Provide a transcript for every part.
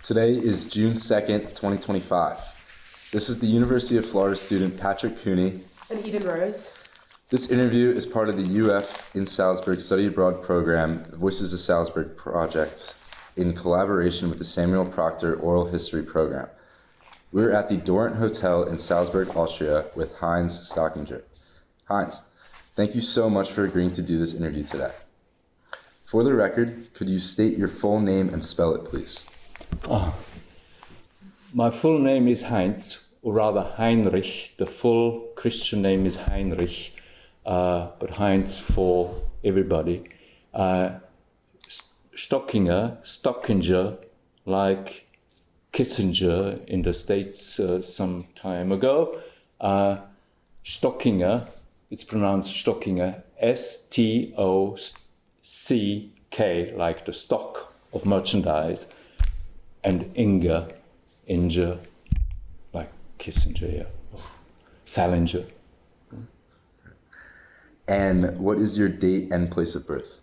Today is June 2nd, 2025. This is the University of Florida student Patrick Cooney and Eden Rose. This interview is part of the UF in Salzburg Study Abroad program, Voices of Salzburg project, in collaboration with the Samuel Proctor Oral History program. We're at the Dorint Hotel in Salzburg, Austria with Heinz Stockinger. Heinz, thank you so much for agreeing to do this interview today. For the record, could you state your full name and spell it, please? My full name is Heinz, or rather Heinrich. The full Christian name is Heinrich, but Heinz for everybody. Stockinger, like Kissinger in the States some time ago. Stockinger, it's pronounced Stockinger, S-T-O-C-K, like the stock of merchandise, and Inger, like Kissinger, yeah. Salinger. And what is your date and place of birth?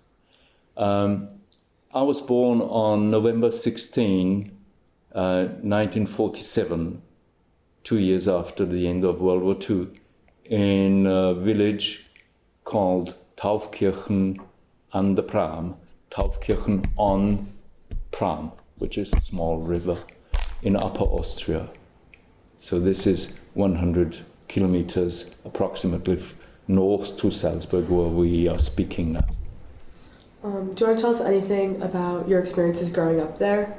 I was born on November 16, 1947, 2 years after the end of World War II, in a village called Taufkirchen an der Pram, Taufkirchen on Pram, which is a small river in Upper Austria. So this is 100 kilometers approximately north to Salzburg, where we are speaking now. Do you want to tell us anything about your experiences growing up there?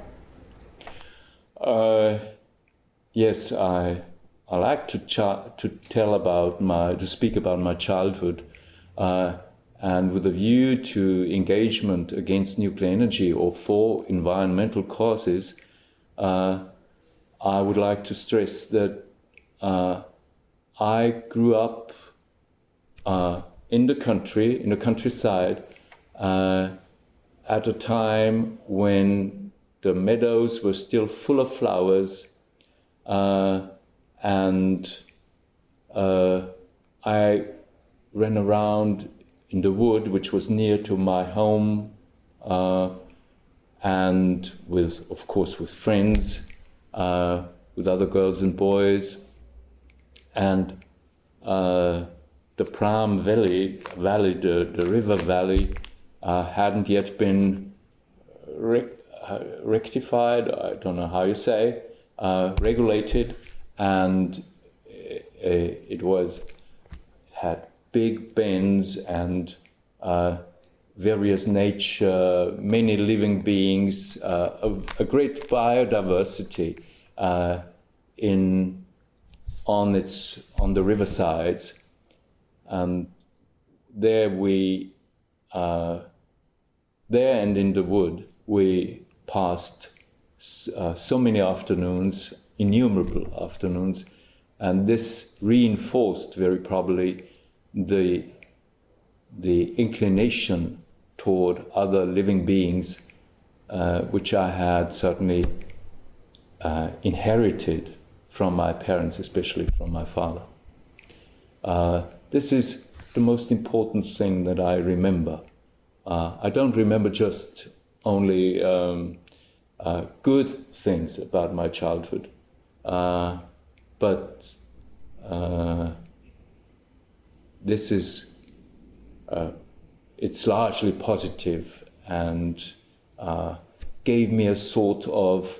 Yes, I like to speak about my childhood, and with a view to engagement against nuclear energy or for environmental causes. I would like to stress that I grew up in the countryside, at a time when the meadows were still full of flowers, and I ran around in the wood, which was near to my home, and of course with friends, with other girls and boys, and the Pram Valley, the river valley, hadn't yet been rectified, I don't know how you say, regulated, and it had big bends and various nature, many living beings, a great biodiversity on the riversides. And there and in the wood, we passed so many afternoons, innumerable afternoons, and this reinforced very probably the inclination toward other living beings, which I had certainly inherited from my parents, especially from my father. This is the most important thing that I remember. I don't remember just only good things about my childhood, but this is, it's largely positive and gave me a sort of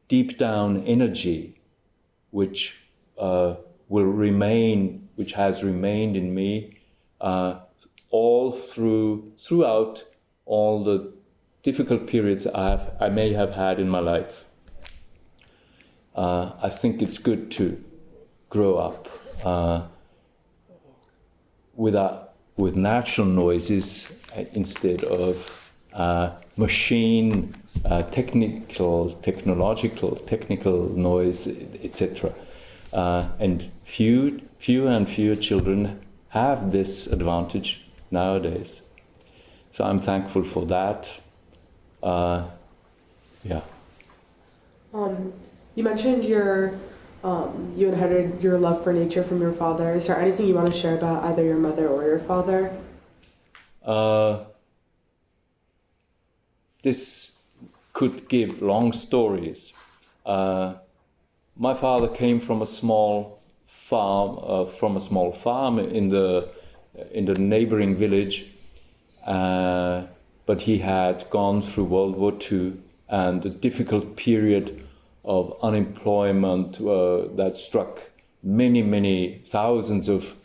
deep down energy, which has remained in me throughout all the difficult periods I may have had in my life. I think it's good to grow up with natural noises instead of machine, technical noise, etc. And fewer children have this advantage nowadays. So I'm thankful for that. You mentioned you inherited your love for nature from your father. Is there anything you want to share about either your mother or your father? this could give long stories. My father came from a small farm in the neighboring village, but he had gone through World War II and a difficult period of unemployment that struck many thousands of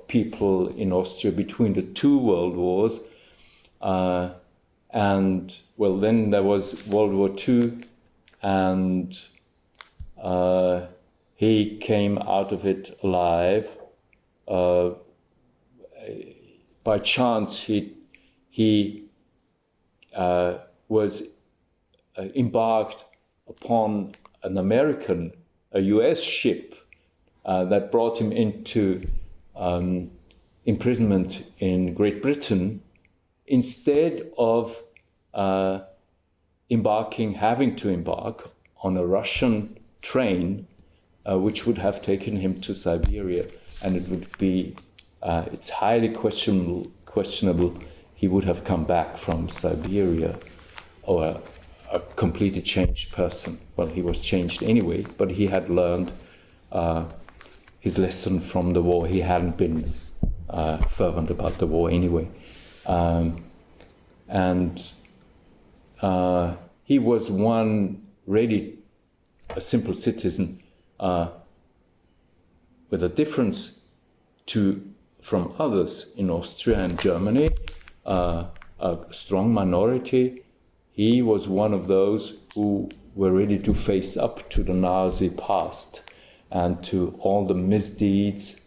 people in Austria between the two world wars. And well, then there was World War II, and he came out of it alive. By chance, he was embarked upon a US ship that brought him into imprisonment in Great Britain, instead of having to embark on a Russian train, which would have taken him to Siberia, and it would be, it's highly questionable he would have come back from Siberia or a completely changed person. Well, he was changed anyway, but he had learned his lesson from the war. He hadn't been fervent about the war anyway. He was a simple citizen, with a difference from others in Austria and Germany, a strong minority. He was one of those who were ready to face up to the Nazi past and to all the misdeeds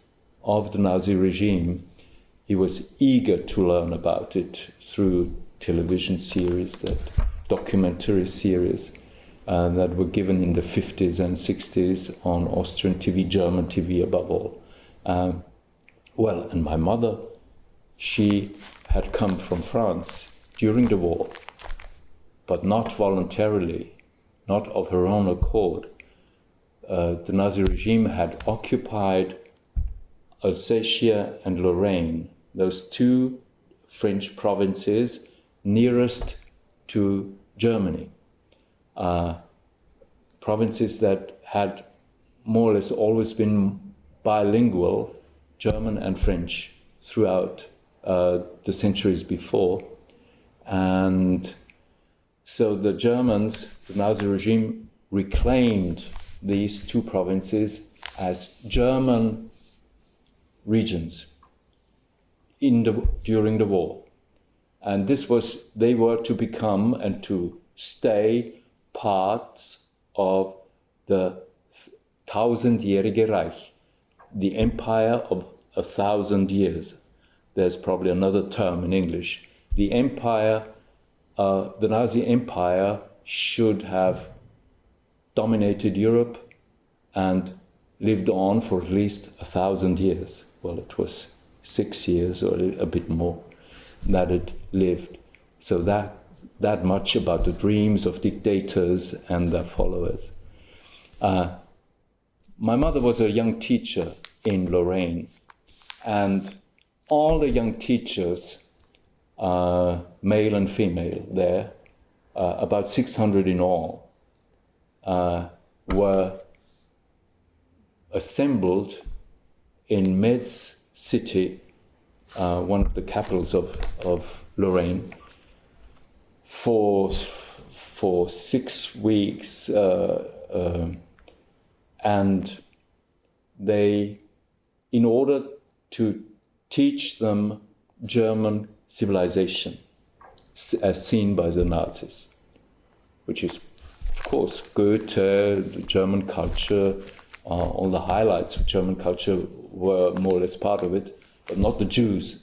of the Nazi regime. He was eager to learn about it through television series, documentary series that were given in the 50s and 60s on Austrian TV, German TV above all. And my mother, she had come from France during the war, but not voluntarily, not of her own accord. The Nazi regime had occupied Alsatia and Lorraine, those two French provinces nearest to Germany, provinces that had more or less always been bilingual, German and French, throughout the centuries before. And so the Germans, the Nazi regime, reclaimed these two provinces as German regions during the war. And they were to become and to stay parts of the Tausendjährige Reich, the empire of 1,000 years. There's probably another term in English. The empire, the Nazi empire, should have dominated Europe and lived on for at least 1,000 years. Well, it was 6 years or a bit more that it lived. So that much about the dreams of dictators and their followers. My mother was a young teacher in Lorraine, and all the young teachers, male and female there, about 600 in all, were assembled in Metz city, one of the capitals of Lorraine, for 6 weeks, and they, in order to teach them German civilization as seen by the Nazis, which is, of course, Goethe, the German culture, all the highlights of German culture were more or less part of it, but not the Jews,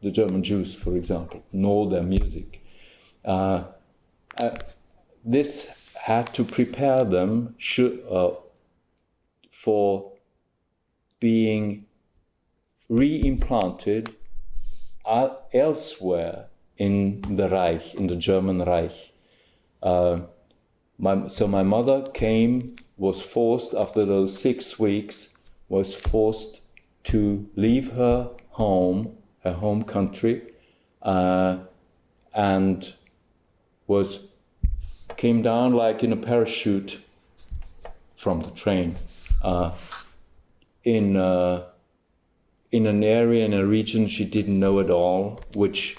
the German Jews, for example, nor their music. This had to prepare them for being re-implanted elsewhere in the Reich, in the German Reich. So my mother was forced, after those 6 weeks, was forced to leave her home country, and came down like in a parachute from the train in an area, in a region she didn't know at all, which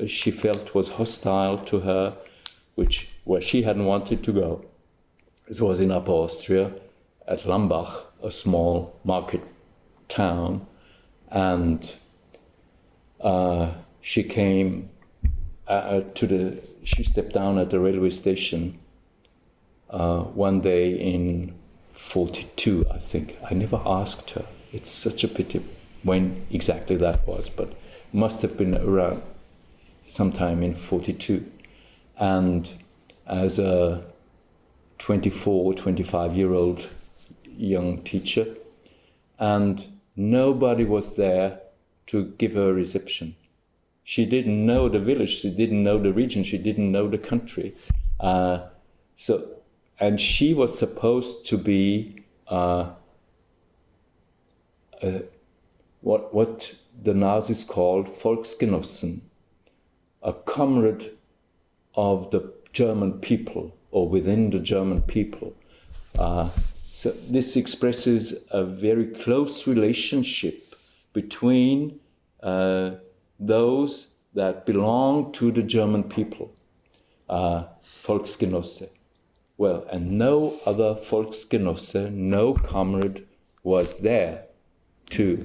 she felt was hostile to her, where she hadn't wanted to go. This was in Upper Austria, at Lambach, a small market town, and she came she stepped down at the railway station one day in 42, I think. I never asked her. It's such a pity when exactly that was, but must have been around sometime in 42. And as a 24, 25-year-old young teacher, and nobody was there to give her a reception. She didn't know the village, she didn't know the region, she didn't know the country. And she was supposed to be what the Nazis called Volksgenossen, a comrade of the German people, or within the German people. So this expresses a very close relationship between those that belong to the German people, Volksgenosse. Well, and no other Volksgenosse, no comrade was there to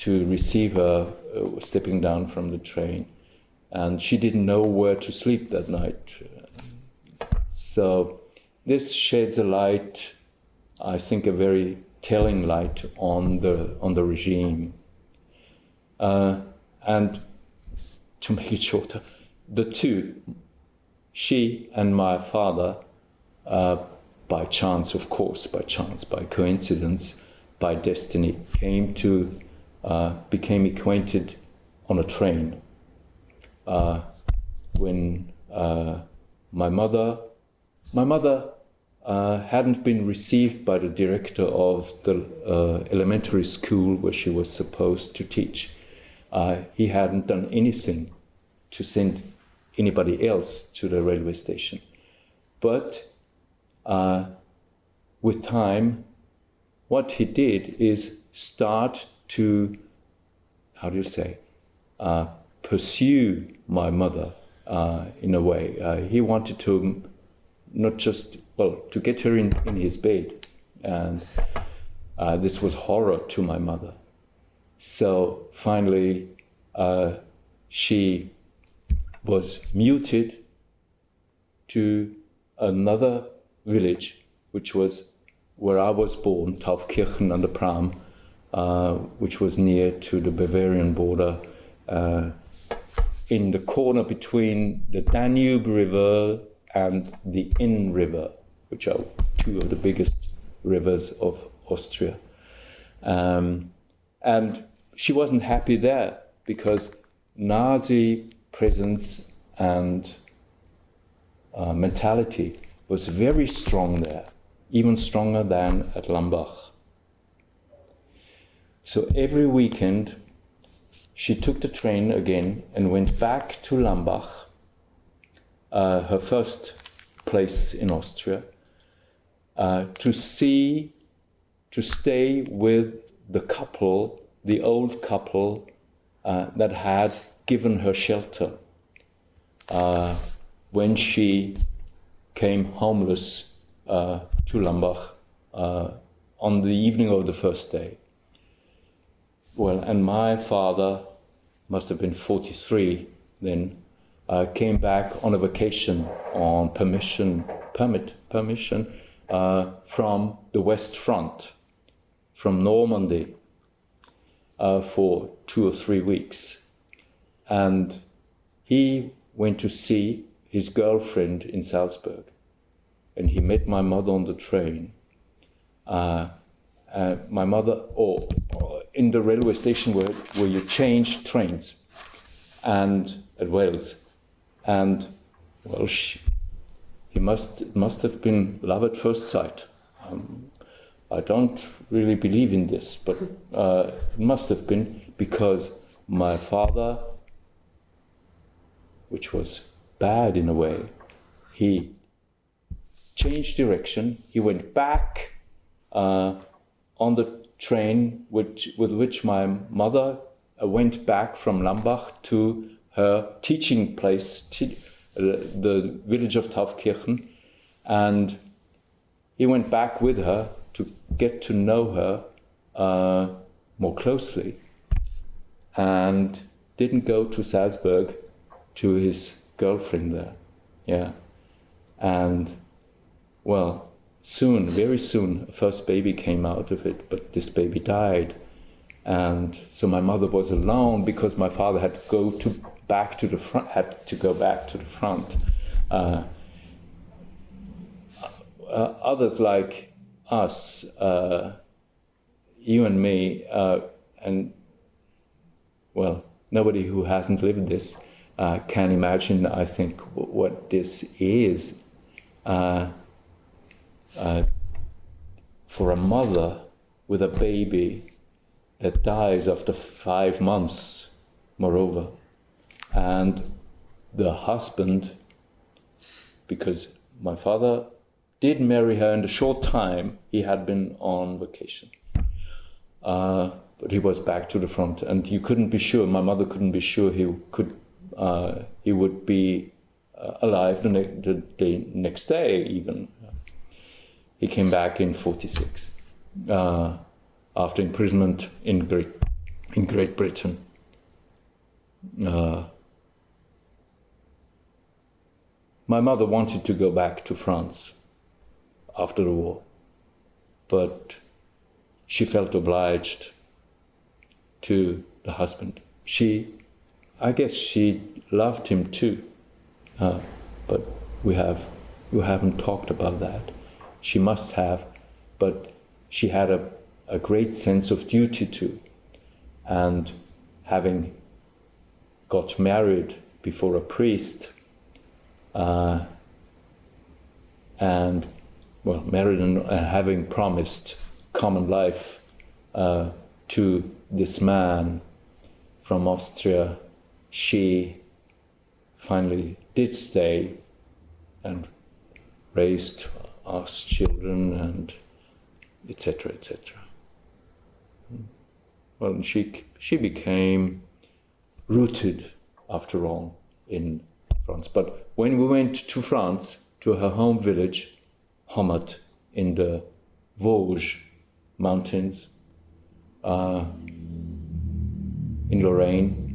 receive her stepping down from the train. And she didn't know where to sleep that night. So this sheds a light, I think a very telling light on the regime. And to make it shorter, the two, she and my father, by chance, of course, by coincidence, by destiny, became acquainted on a train. When my mother hadn't been received by the director of the elementary school where she was supposed to teach. He hadn't done anything to send anybody else to the railway station. But with time, what he did is start to, pursue my mother in a way. He wanted to not just, to get her in his bed. And this was horror to my mother. So finally, she was muted to another village, which was where I was born, Taufkirchen an der Pram, which was near to the Bavarian border, in the corner between the Danube River and the Inn River, which are two of the biggest rivers of Austria. And she wasn't happy there because Nazi presence and mentality was very strong there, even stronger than at Lambach. So every weekend she took the train again and went back to Lambach, her first place in Austria, to stay with the old couple that had given her shelter when she came homeless to Lambach on the evening of the first day. Well, and my father, must have been 43 then, came back on a vacation on permission from the West Front, from Normandy, for 2 or 3 weeks. And he went to see his girlfriend in Salzburg. And he met my mother on the train. My mother, in the railway station where you change trains, and at Wales. And, well, he must have been love at first sight. I don't really believe in this, but it must have been, because my father which was bad in a way. He changed direction. He went back on the train with which my mother went back from Lambach to her teaching place, the village of Taufkirchen, and he went back with her to get to know her more closely, and didn't go to Salzburg to his girlfriend there. Yeah. And, well, soon, very soon, a first baby came out of it, but this baby died. And so my mother was alone because my father had to go back to the front. Others like us, you and me, and, well, nobody who hasn't lived this can imagine, I think, what this is. For a mother with a baby that dies after 5 months, moreover, and the husband, because my father did marry her in the short time he had been on vacation, but he was back to the front, and you couldn't be sure, my mother couldn't be sure he would be alive the next day even. He came back in 1946 after imprisonment in Great Britain. My mother wanted to go back to France after the war, but she felt obliged to the husband. I guess she loved him too, but we haven't talked about that. She must have, but she had a great sense of duty too. And having got married before a priest, married and having promised common life to this man from Austria, she finally did stay and raised us children and etc. Well, and she became rooted, after all, in France. But when we went to France, to her home village, Homat, in the Vosges mountains, in Lorraine,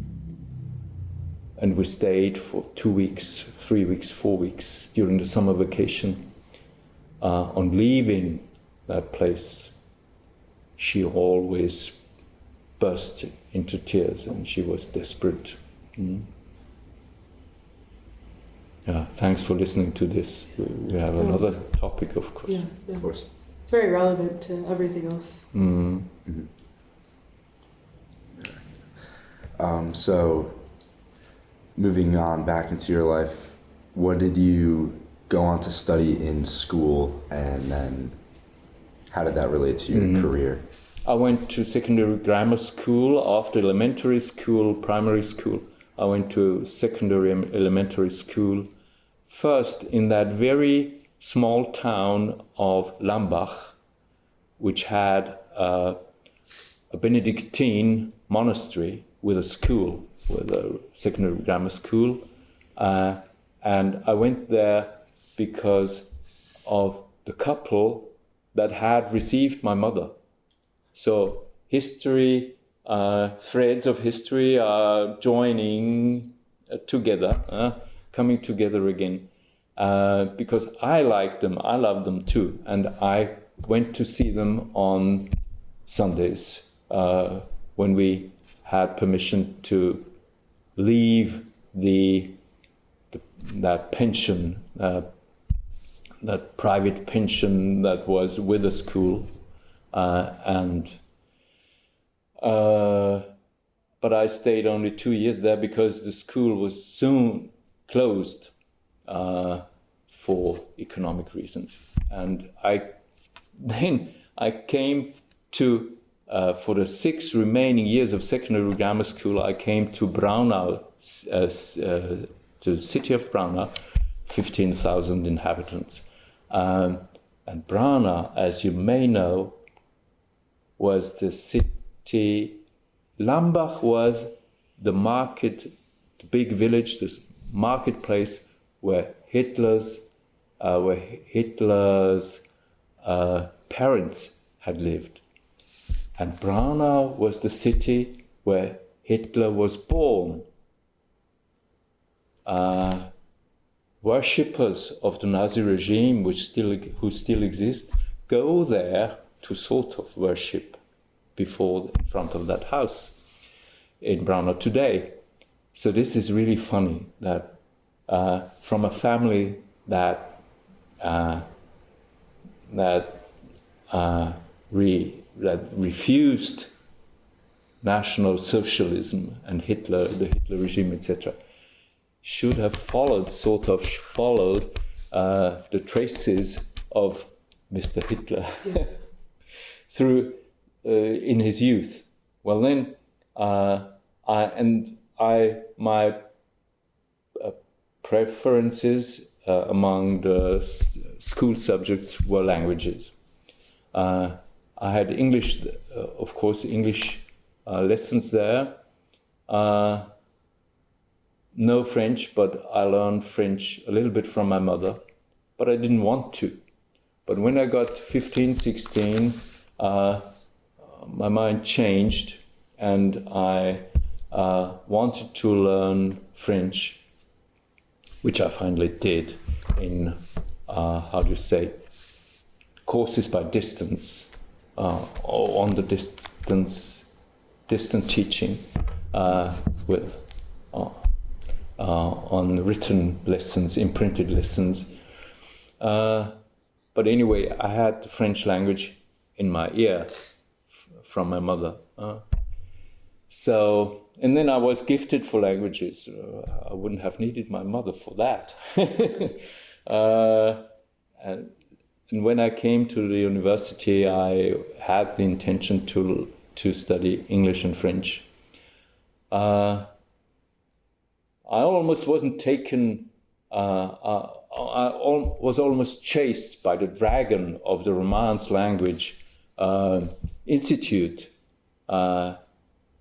and we stayed for 2 weeks, 3 weeks, 4 weeks during the summer vacation. On leaving that place, she always burst into tears, and she was desperate. Thanks for listening to this. We have another topic, of course. Yeah. Of course. It's very relevant to everything else. So, moving on back into your life, what did you go on to study in school, and then how did that relate to your career? I went to secondary grammar school after elementary school, primary school. I went to secondary elementary school, first in that very small town of Lambach, which had a Benedictine monastery with a school, with a secondary grammar school. And I went there because of the couple that had received my mother. So history, threads of history are joining together, coming together again. Because I liked them, I loved them too. And I went to see them on Sundays when we had permission to leave that pension, that private pension that was with the school, but I stayed only 2 years there because the school was soon closed for economic reasons. And then I came to, for the 6 remaining years of secondary grammar school, I came to Braunau the city of Braunau, 15,000 inhabitants. And Braunau, as you may know, was the city. Lambach was the market, the big village, the marketplace where Hitler's parents had lived. And Braunau was the city where Hitler was born. Worshippers of the Nazi regime, who still exist, go there to sort of worship in front of that house in Braunau today. So this is really funny that from a family that refused National Socialism and the Hitler regime, etc., should have followed the traces of Mr. Hitler through in his youth. Well, then my preferences among the school subjects were languages. I had English, of course, English lessons there. No French, but I learned French a little bit from my mother, but I didn't want to. But when I got 15, 16, my mind changed and I wanted to learn French, which I finally did in, courses by distance, or on the distant teaching with on written lessons, imprinted lessons. But anyway, I had the French language in my ear from my mother. And then I was gifted for languages. I wouldn't have needed my mother for that. And when I came to the university, I had the intention to study English and French. I almost wasn't taken, I was almost chased by the dragon of the Romance Language Institute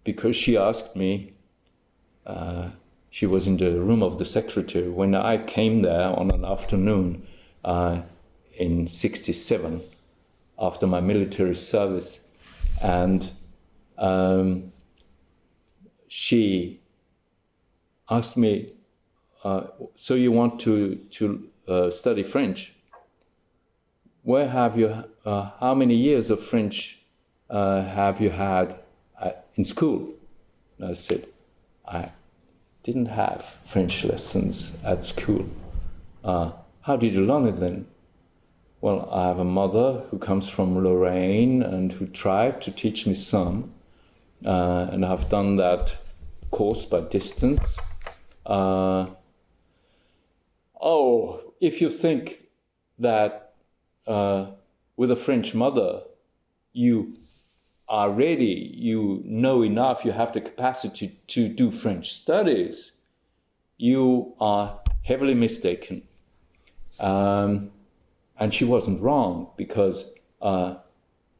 because she asked me, she was in the room of the secretary, when I came there on an afternoon in 1967 after my military service, and she asked me, so you want to study French? Where have you, how many years of French have you had in school? And I said, I didn't have French lessons at school. How did you learn it then? Well, I have a mother who comes from Lorraine and who tried to teach me some, and I've done that course by distance. If you think that with a French mother you are ready, you know enough, you have the capacity to do French studies, you are heavily mistaken. And she wasn't wrong, because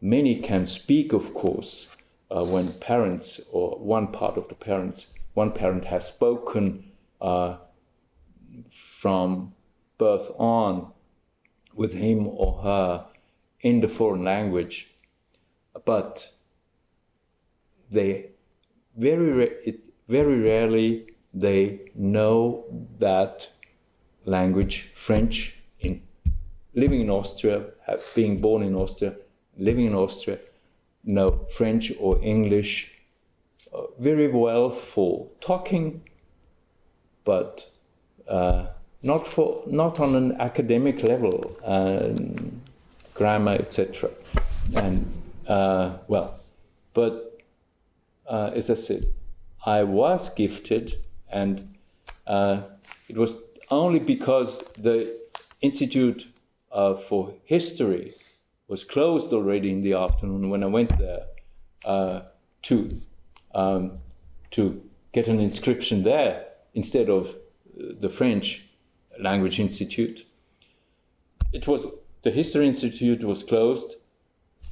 many can speak, of course, when parents or one parent has spoken from birth on with him or her in the foreign language, but they very rarely they know that language, French, in living in Austria, being born in Austria, living in Austria, know French or English very well for talking, but not on an academic level, grammar, etc. And but as I said, I was gifted, and it was only because the Institute for History was closed already in the afternoon when I went there to get an inscription there instead of the French Language Institute. The History Institute was closed,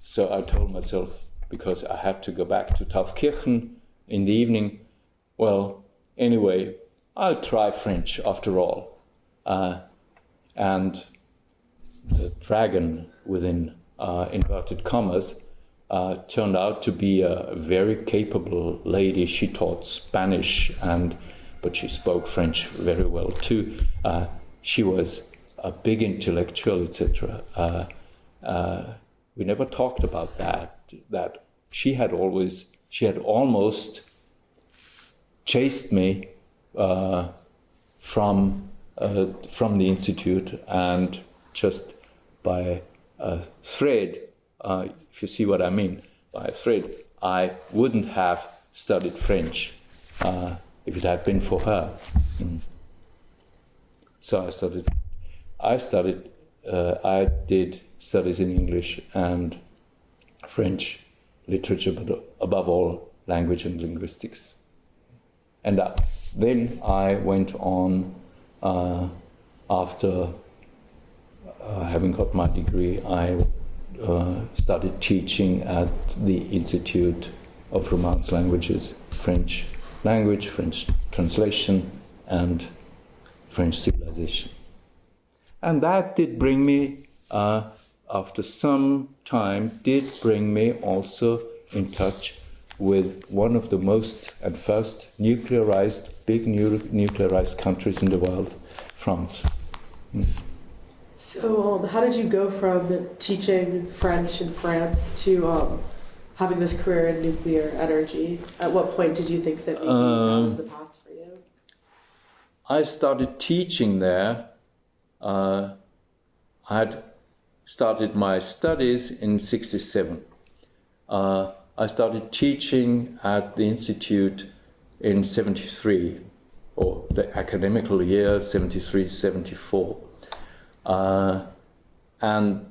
so I told myself, because I had to go back to Taufkirchen in the evening, well, anyway, I'll try French after all. And the dragon, within inverted commas, turned out to be a very capable lady. She taught Spanish, but she spoke French very well too. She was a big intellectual, etc. We never talked about that she had almost chased me from the institute, and just by a thread, if you see what I mean, by a thread, I wouldn't have studied French if it had been for her. So I did studies in English and French literature, but above all, language and linguistics. And then I went on, after having got my degree, I started teaching at the Institute of Romance Languages, French language, French translation, and French civilization. And that did bring me, after some time, also in touch with one of the most and first big nuclearized countries in the world, France. So how did you go from teaching French in France to having this career in nuclear energy? At what point did you think that maybe that was the path for you? I started teaching there. I had started my studies in '67. I started teaching at the Institute in '73, or the academical year '73-'74. And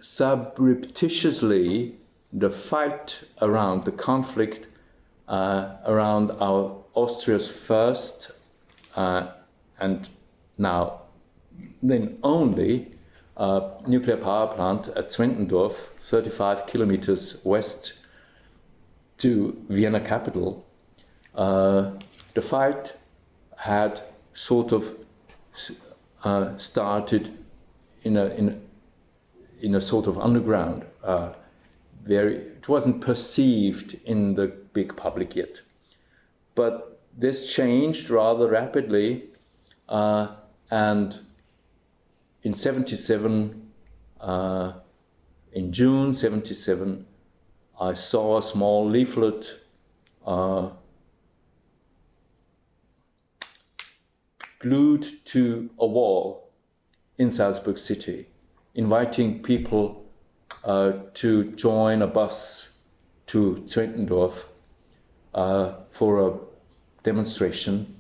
surreptitiously, the fight around the conflict around our Austria's first and now then only nuclear power plant at Zwentendorf, 35 kilometers west to Vienna capital. The fight had sort of started in a sort of underground. It wasn't perceived in the big public yet, but this changed rather rapidly, and in '77, in June '77, I saw a small leaflet glued to a wall in Salzburg city, inviting people to join a bus to Zwentendorf for a demonstration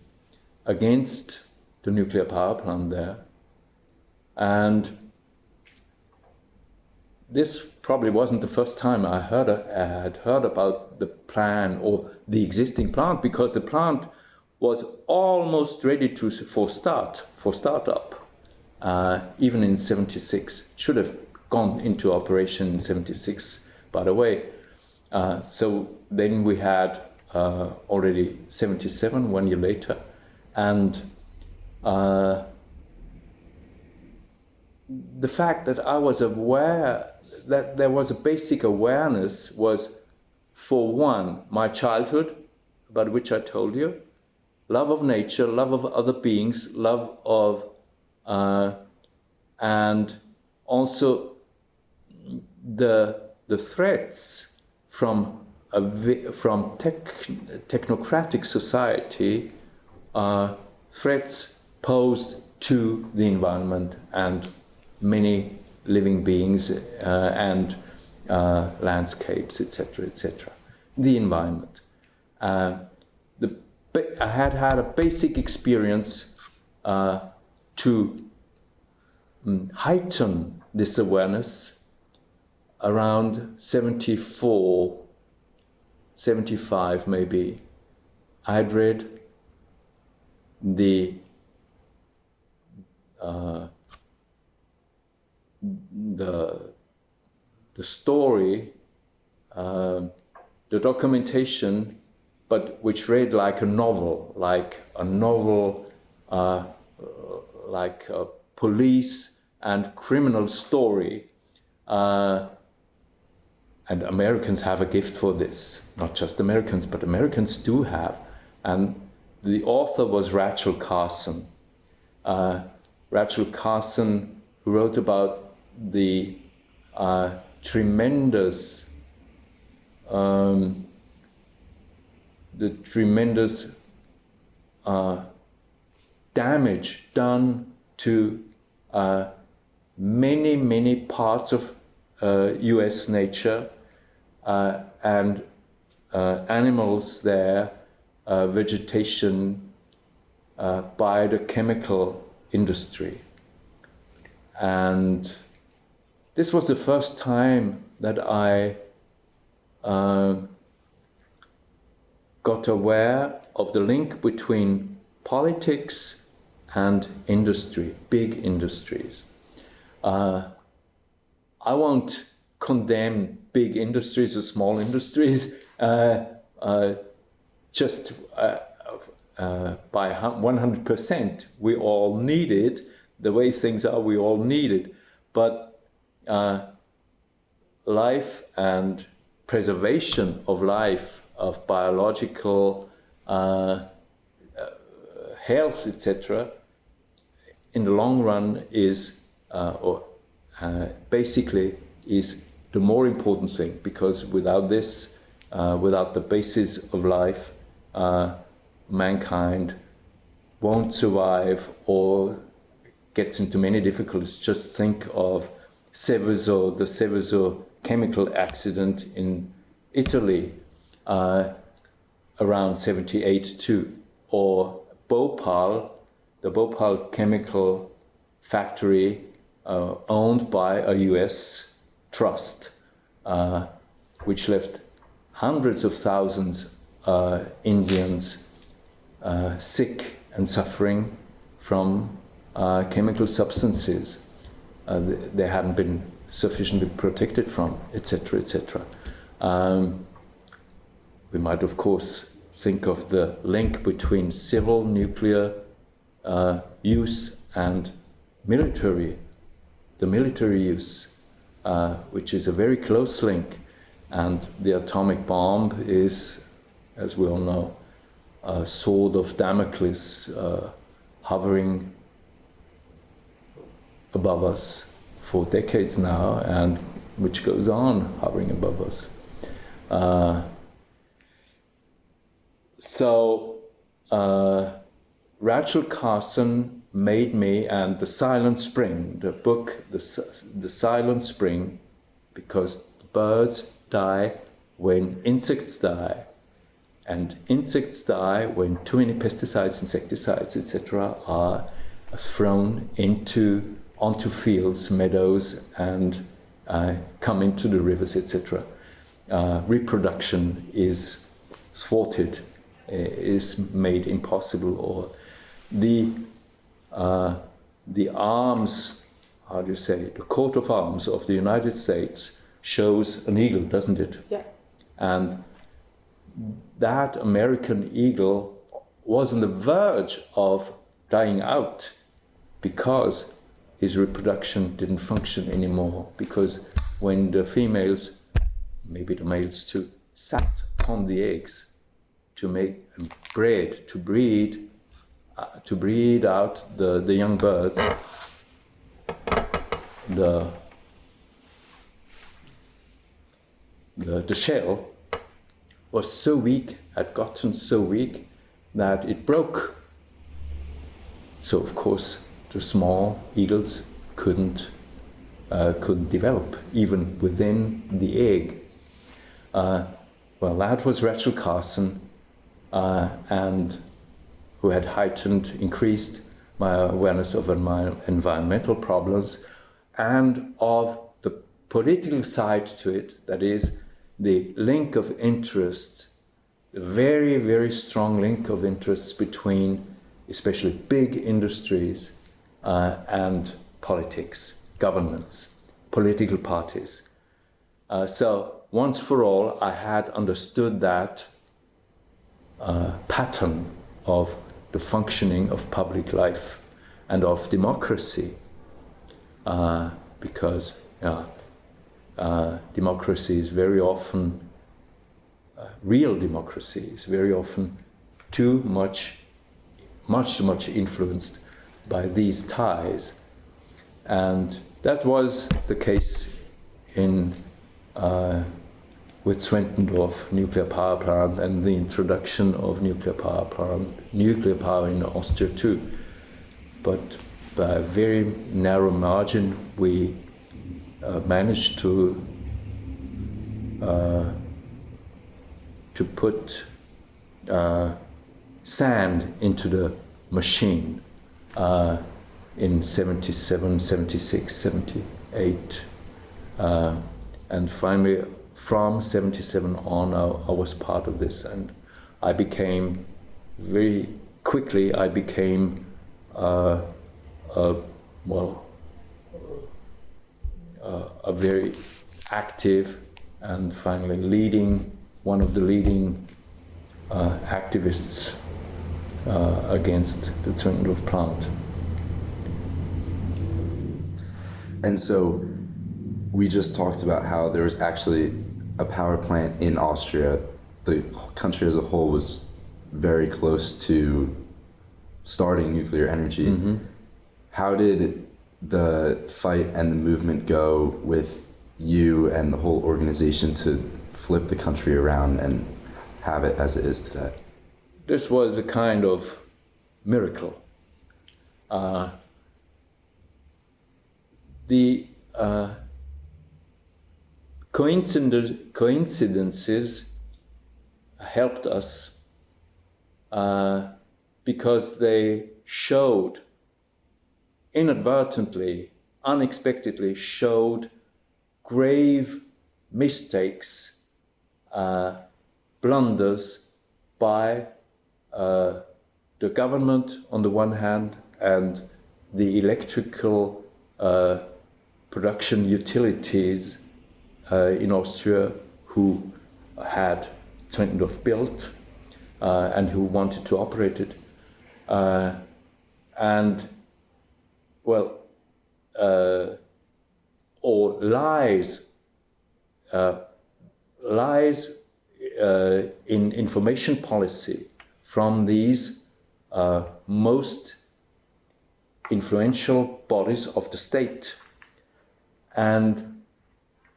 against the nuclear power plant there. And this probably wasn't the first time I had heard about the plan or the existing plant, because the plant was almost ready for startup, even in '76. It should have gone into operation in '76, by the way. So then we had already '77, 1 year later, and the fact that I was aware that there was a basic awareness was, for one, my childhood, about which I told you, love of nature, love of other beings, love of, and also the threats from technocratic society, threats posed to the environment and many living beings and landscapes, etc., etc. The environment. I had had a basic experience to heighten this awareness around 74, 75 maybe. I had read the story, the documentation, but which read like a novel, like a police and criminal story. And Americans have a gift for this. Not just Americans, but Americans do have. And the author was Rachel Carson. Rachel Carson, who wrote about the tremendous damage done to many parts of U.S. nature and animals there, vegetation, by the chemical industry. And this was the first time that I got aware of the link between politics and industry, big industries. I won't condemn big industries or small industries just by 100%. We all need it. The way things are, we all need it. But life and preservation of life, of biological health, etc., in the long run is, basically, is the more important thing, because without this, without the basis of life, mankind won't survive or gets into many difficulties. Just think of Seveso, the Seveso chemical accident in Italy around 78 too, or Bhopal, the Bhopal chemical factory owned by a US trust, which left hundreds of thousands Indians sick and suffering from chemical substances they hadn't been sufficiently protected from, etc., etc. We might, of course, think of the link between civil nuclear use and the military use, which is a very close link. And the atomic bomb is, as we all know, a sword of Damocles hovering above us for decades now, and which goes on hovering above us. So Rachel Carson made me, and The Silent Spring, the book, The Silent Spring, because birds die when insects die, and insects die when too many pesticides, insecticides, etc. are thrown onto fields, meadows, and come into the rivers, etc. Reproduction is thwarted, is made impossible, or the arms, how do you say, the coat of arms of the United States shows an eagle, doesn't it? Yeah. And that American eagle was on the verge of dying out because his reproduction didn't function anymore, because when the females, maybe the males too, sat on the eggs to make breed, to breed out the young birds, the shell was so weak, had gotten so weak that it broke. So of course the small eagles couldn't develop even within the egg. Well, that was Rachel Carson, and who had increased my awareness of environmental problems and of the political side to it, that is, the link of interests, the very, very strong link of interests between especially big industries and politics, governments, political parties. So once for all, I had understood that pattern of the functioning of public life and of democracy, because democracy is very often, real democracy is very often too much influenced by these ties. And that was the case in with Zwentendorf nuclear power plant and the introduction of nuclear power in Austria too. But by a very narrow margin, we managed to put sand into the machine in 77, 76, 78. And finally, from 77 on, I was part of this, and I became very quickly. A very active and finally one of the leading activists against the Zwentendorf plant. And so we just talked about how there was actually a power plant in Austria. The country as a whole was very close to starting nuclear energy. Mm-hmm. How did the fight and the movement go with you and the whole organization to flip the country around and have it as it is today? This was a kind of miracle. The coincidences helped us because they showed, inadvertently, unexpectedly showed grave mistakes, blunders by the government on the one hand and the electrical production utilities in Austria who had Zwentendorf built and who wanted to operate it. Or lies in information policy from these most influential bodies of the state. And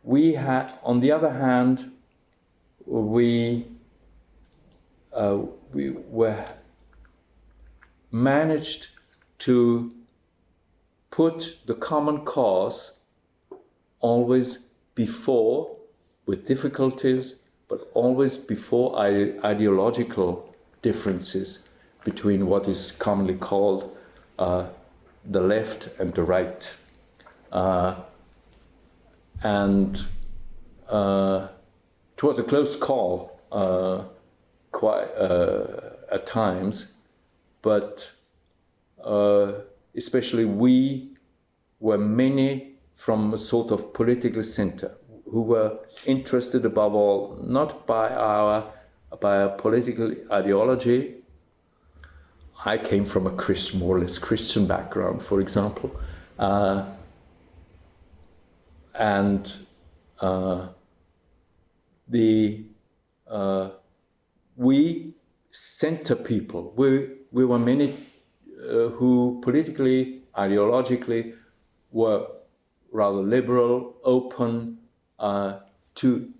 we had, on the other hand, we were managed to put the common cause always before, with difficulties, but always before ideological differences between what is commonly called the left and the right. And it was a close call, quite at times, but especially we were many from a sort of political center who were interested above all not by our political ideology. I came from a more or less Christian background, for example, we center people. We were many who politically, ideologically were rather liberal, open to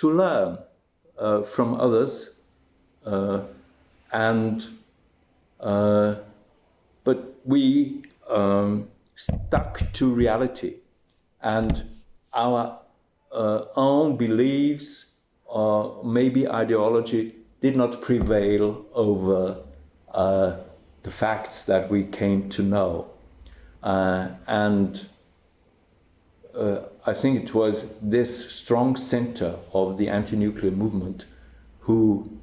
learn from others, but we stuck to reality, and our own beliefs or maybe ideology did not prevail over the facts that we came to know. I think it was this strong center of the anti-nuclear movement who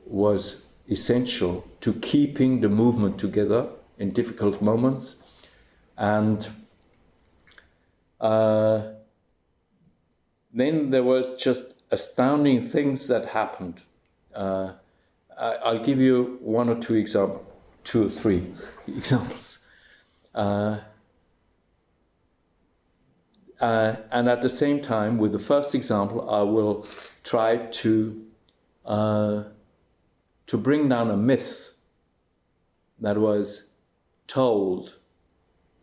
was essential to keeping the movement together in difficult moments. And then there was just astounding things that happened. I'll give you one or two examples, 2 or 3 examples. And at the same time, with the first example, I will try to bring down a myth that was told.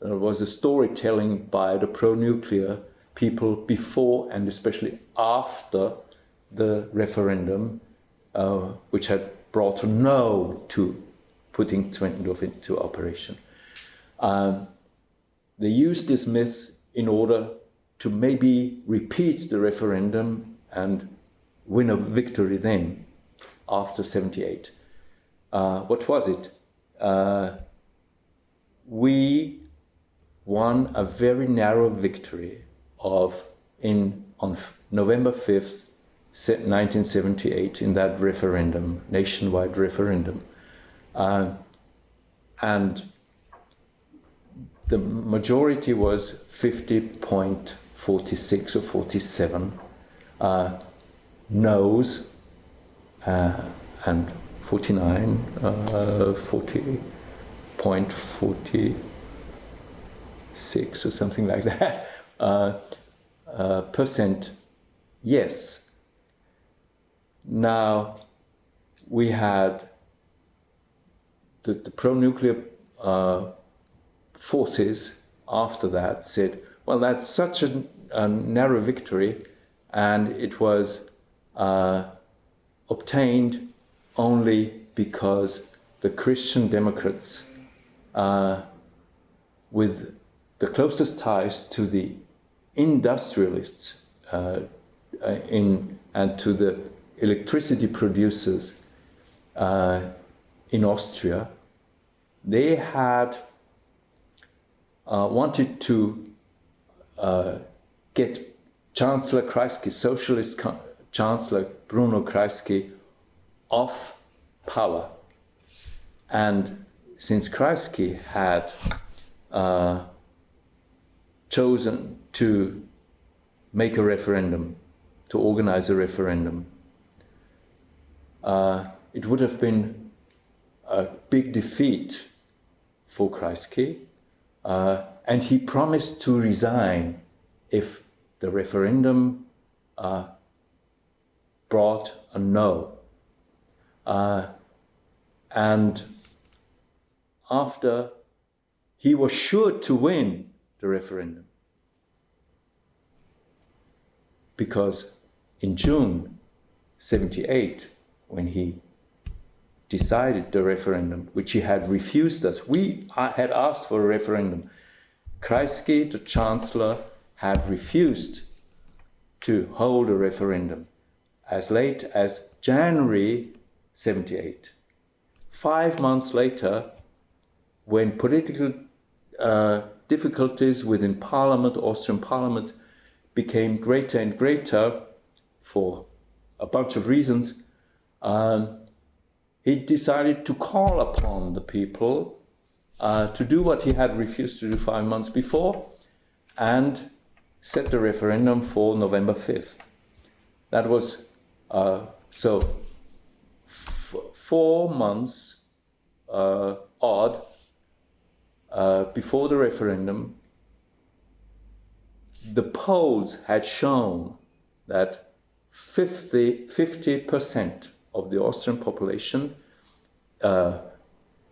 There was a storytelling by the pro-nuclear people before and especially after the referendum, which had brought a no to putting Zwentendorf into operation. They used this myth in order to maybe repeat the referendum and win a victory then, after 78. What was it? We won a very narrow victory on November 5th, 1978, in that referendum, nationwide referendum. And the majority was 50.46 or 47 no's and 49, 40.46 or something like that percent yes. Now we had the pro-nuclear forces after that said, well, that's such a narrow victory, and it was obtained only because the Christian Democrats, with the closest ties to the industrialists and to the electricity producers in Austria, they had wanted to get Chancellor Kreisky, Socialist Chancellor Bruno Kreisky, off power. And since Kreisky had chosen to make a referendum, to organize a referendum, it would have been a big defeat for Kreisky, and he promised to resign if the referendum brought a no. And after he was sure to win the referendum, because in June 78, when he decided the referendum, which he had refused us, we had asked for a referendum. Kreisky, the Chancellor, had refused to hold a referendum as late as January 78. 5 months later, when political difficulties within Parliament, Austrian Parliament, became greater and greater for a bunch of reasons, he decided to call upon the people to do what he had refused to do 5 months before, and set the referendum for November 5th. That was 4 months odd before the referendum. The polls had shown that 50% of the Austrian population,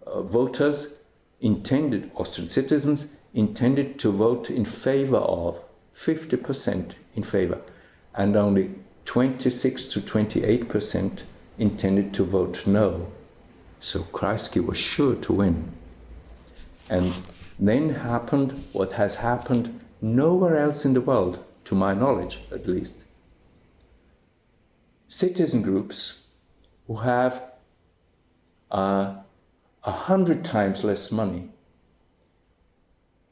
voters intended, Austrian citizens intended to vote in favor of, 50% in favor, and only 26 to 28% intended to vote no. So Kreisky was sure to win. And then happened what has happened nowhere else in the world, to my knowledge at least. Citizen groups who have 100 times less money,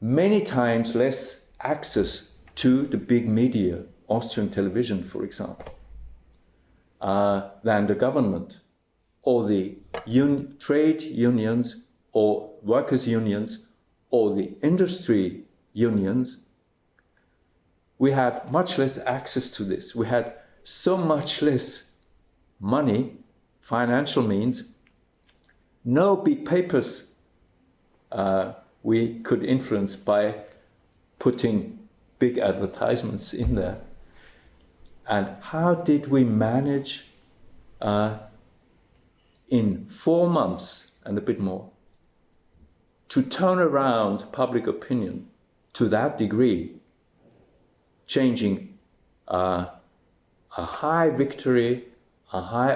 many times less access to the big media, Austrian television, for example, than the government, or the trade unions or workers' unions or the industry unions, we had much less access to this. We had so much less money, financial means, no big papers we could influence by putting big advertisements in there. And how did we manage in 4 months and a bit more to turn around public opinion to that degree, changing a high victory, a high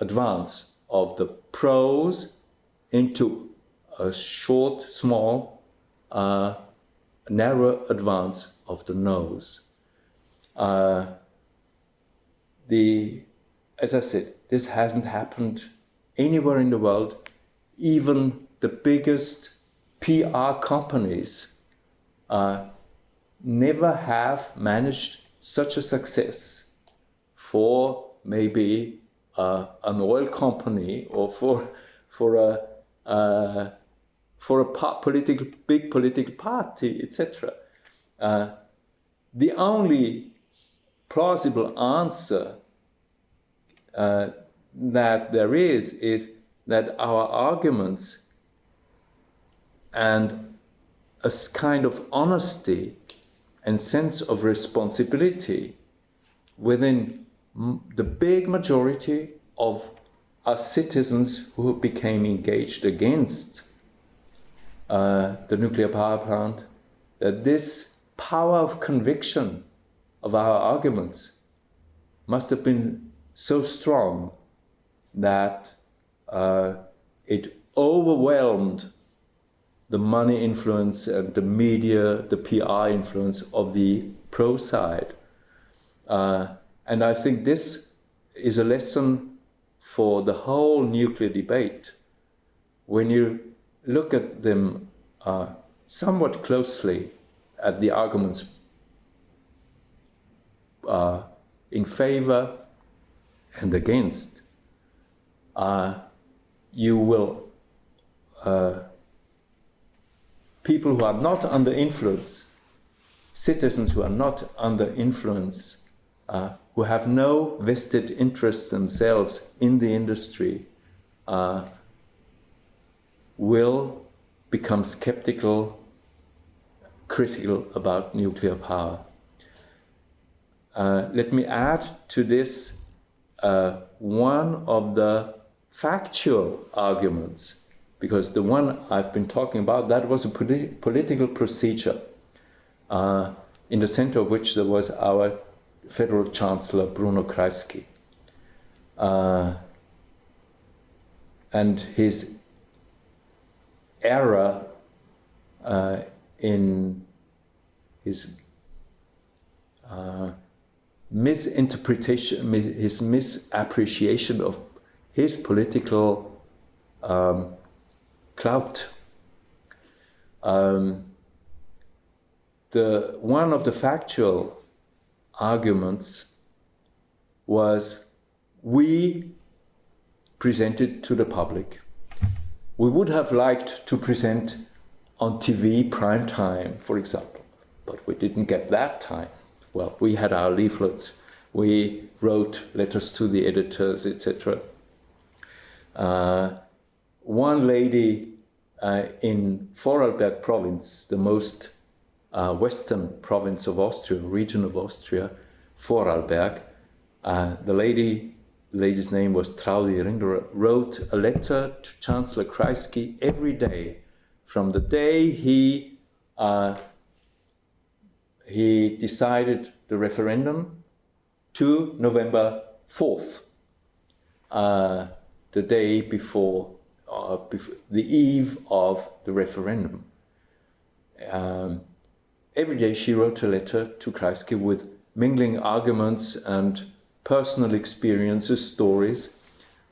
advance of the pros into a short, small, narrow advance of the no's. As I said, this hasn't happened anywhere in the world. Even the biggest PR companies never have managed such a success for maybe an oil company or for a big political party, etc. The only plausible answer that there is that our arguments and a kind of honesty and sense of responsibility within the big majority of us citizens who became engaged against the nuclear power plant, that this power of conviction of our arguments must have been so strong that it overwhelmed the money influence and the media, the PR influence of the pro side. And I think this is a lesson for the whole nuclear debate. When you look at them somewhat closely, at the arguments in favor and against, you will, people who are not under influence, citizens who are not under influence, who have no vested interests themselves in the industry, will become skeptical, critical about nuclear power. Let me add to this one of the factual arguments, because the one I've been talking about, that was a political procedure, in the center of which there was our Federal Chancellor Bruno Kreisky, and his error in his misinterpretation, his misappreciation of his political clout. One of the factual arguments was, we presented to the public. We would have liked to present on TV prime time, for example, but we didn't get that time. Well, we had our leaflets, we wrote letters to the editors, etc. One lady in Vorarlberg province, the most western province of Austria, region of Austria, Vorarlberg, the lady's name was Traudi Ringer, wrote a letter to Chancellor Kreisky every day, from the day he decided the referendum to November 4th, the day before, the eve of the referendum. Every day she wrote a letter to Kreisky with mingling arguments and personal experiences, stories.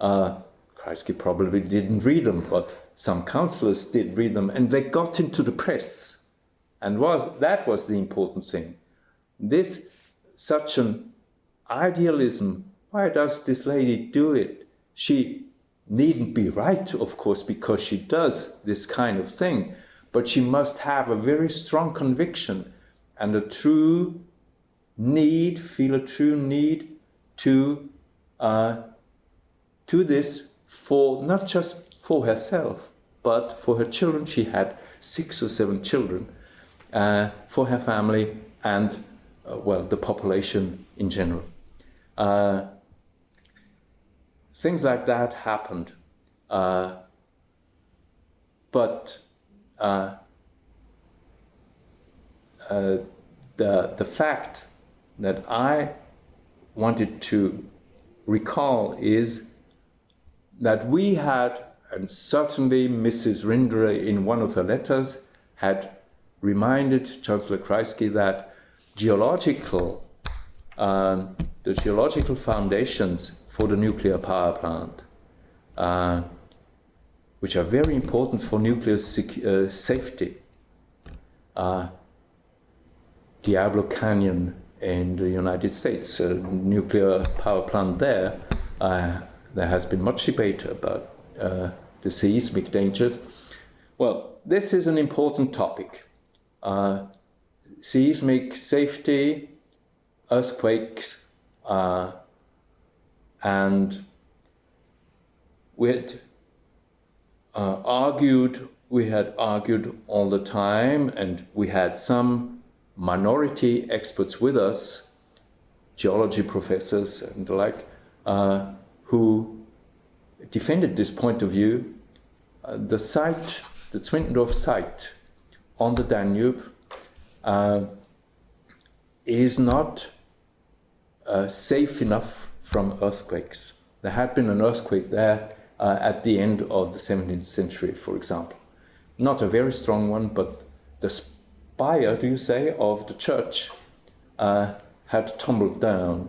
Kreisky probably didn't read them, but some councillors did read them, and they got into the press. And that was the important thing. Such an idealism, why does this lady do it? She needn't be right, of course, because she does this kind of thing, but she must have a very strong conviction and a true need, feel a true need to this, for not just for herself, but for her children. She had 6 or 7 children, for her family and, the population in general. Things like that happened. But the fact that I wanted to recall is that we had, and certainly Mrs. Rindre in one of her letters had reminded Chancellor Kreisky that the geological foundations for the nuclear power plant, which are very important for nuclear safety, Diablo Canyon in the United States, a nuclear power plant there has been much debate about the seismic dangers. Well, this is an important topic. Seismic safety, earthquakes, and we had argued all the time, and we had some minority experts with us, geology professors and the like, who defended this point of view. The site, the Zwentendorf site on the Danube, is not safe enough from earthquakes. There had been an earthquake there at the end of the 17th century, for example. Not a very strong one, but the spire, do you say, of the church had tumbled down,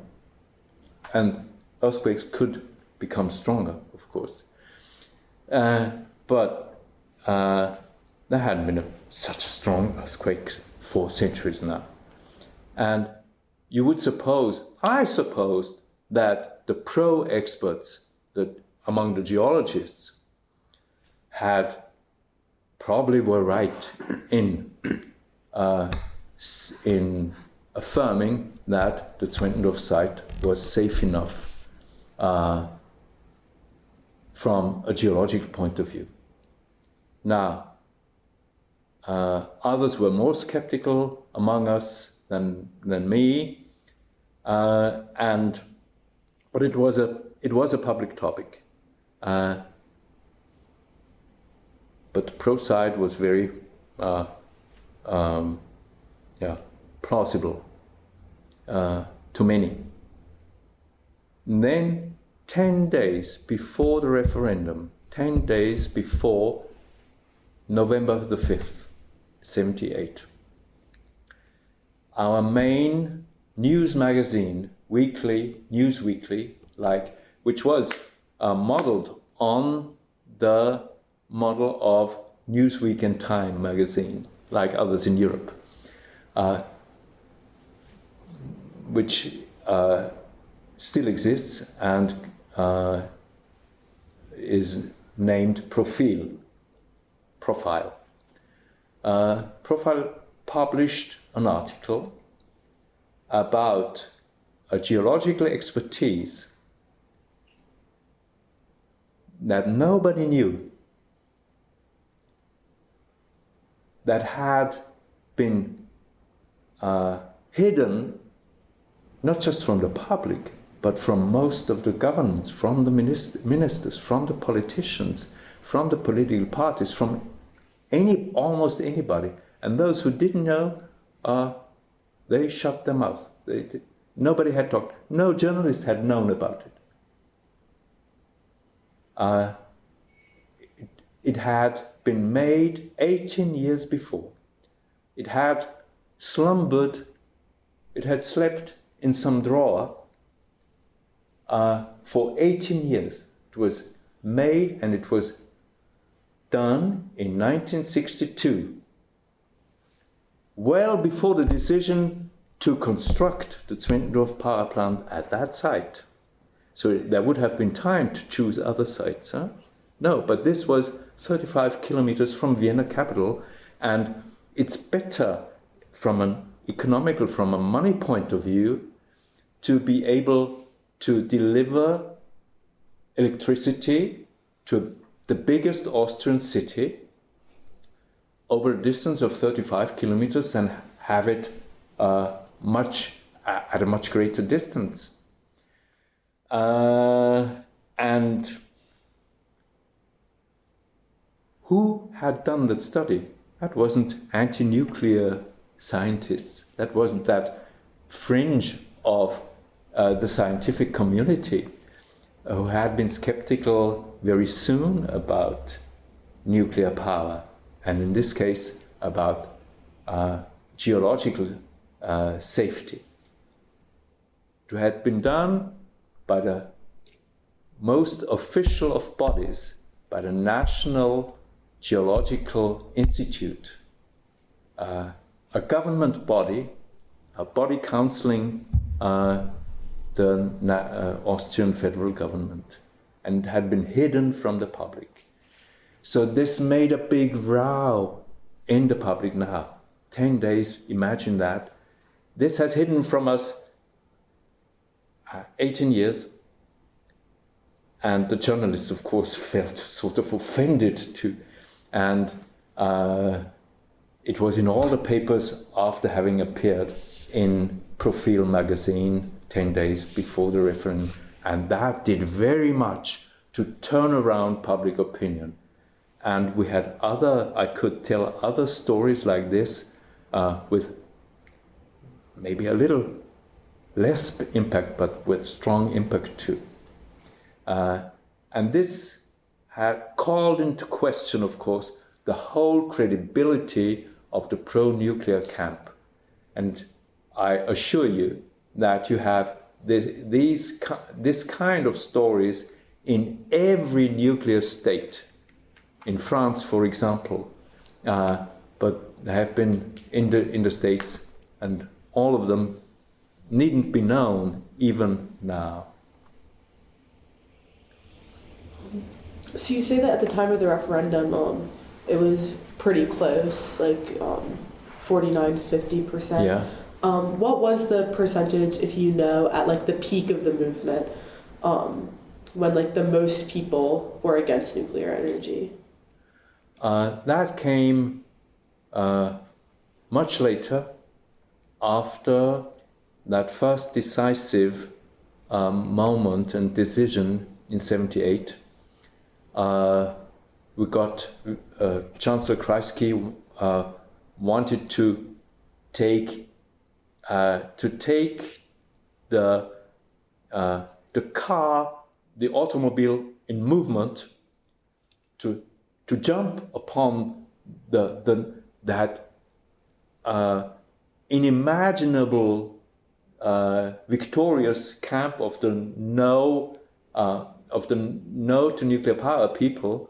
and earthquakes could become stronger, of course. But there hadn't been such a strong earthquake for centuries now. And you would suppose, I supposed, that the pro-experts, that among the geologists, probably were right in affirming that the Zwentendorf site was safe enough from a geological point of view. Now, others were more skeptical among us than me, but it was a public topic. But the pro side was very plausible to many. And then 10 days before the referendum, 10 days before November the 5th, 78, our main news magazine, News Weekly, which was modeled on the model of Newsweek and Time magazine, like others in Europe, which still exists and is named Profile. Profile published an article about a geological expertise that nobody knew, that had been hidden not just from the public, but from most of the governments, from the ministers, from the politicians, from the political parties, from almost anybody. And those who didn't know, they shut their mouth. Nobody had talked. No journalist had known about it. It had been made 18 years before. It had slumbered, it had slept in some drawer for 18 years. It was made and it was done in 1962, well before the decision to construct the Zwentendorf power plant at that site. So there would have been time to choose other sites. Huh? No, but this was 35 kilometers from Vienna capital, and it's better from a money point of view to be able to deliver electricity to the biggest Austrian city over a distance of 35 kilometers than have it at a much greater distance. And who had done that study? That wasn't anti-nuclear scientists. That wasn't that fringe of the scientific community who had been skeptical very soon about nuclear power, and in this case about geological safety. It had been done by the most official of bodies, by the National Geological Institute, a government body, a body counseling the Austrian federal government, and had been hidden from the public. So this made a big row in the public now. 10 days, imagine that. This has hidden from us 18 years. And the journalists, of course, felt sort of offended too. And it was in all the papers after having appeared in Profil magazine 10 days before the referendum. And that did very much to turn around public opinion. And we had I could tell other stories like this with maybe a little less impact, but with strong impact too. And this had called into question, of course, the whole credibility of the pro-nuclear camp. And I assure you that you have this kind of stories in every nuclear state. In France, for example, but they have been in the States, and all of them needn't be known even now. So you say that at the time of the referendum, it was pretty close, like 49 to 50%. Yeah. What was the percentage, if you know, at like the peak of the movement, when like the most people were against nuclear energy? That came much later, after that first decisive moment and decision in 1978. We got Chancellor Kreisky wanted to take the car, the automobile in movement, to jump upon that unimaginable victorious camp of the no to nuclear power people.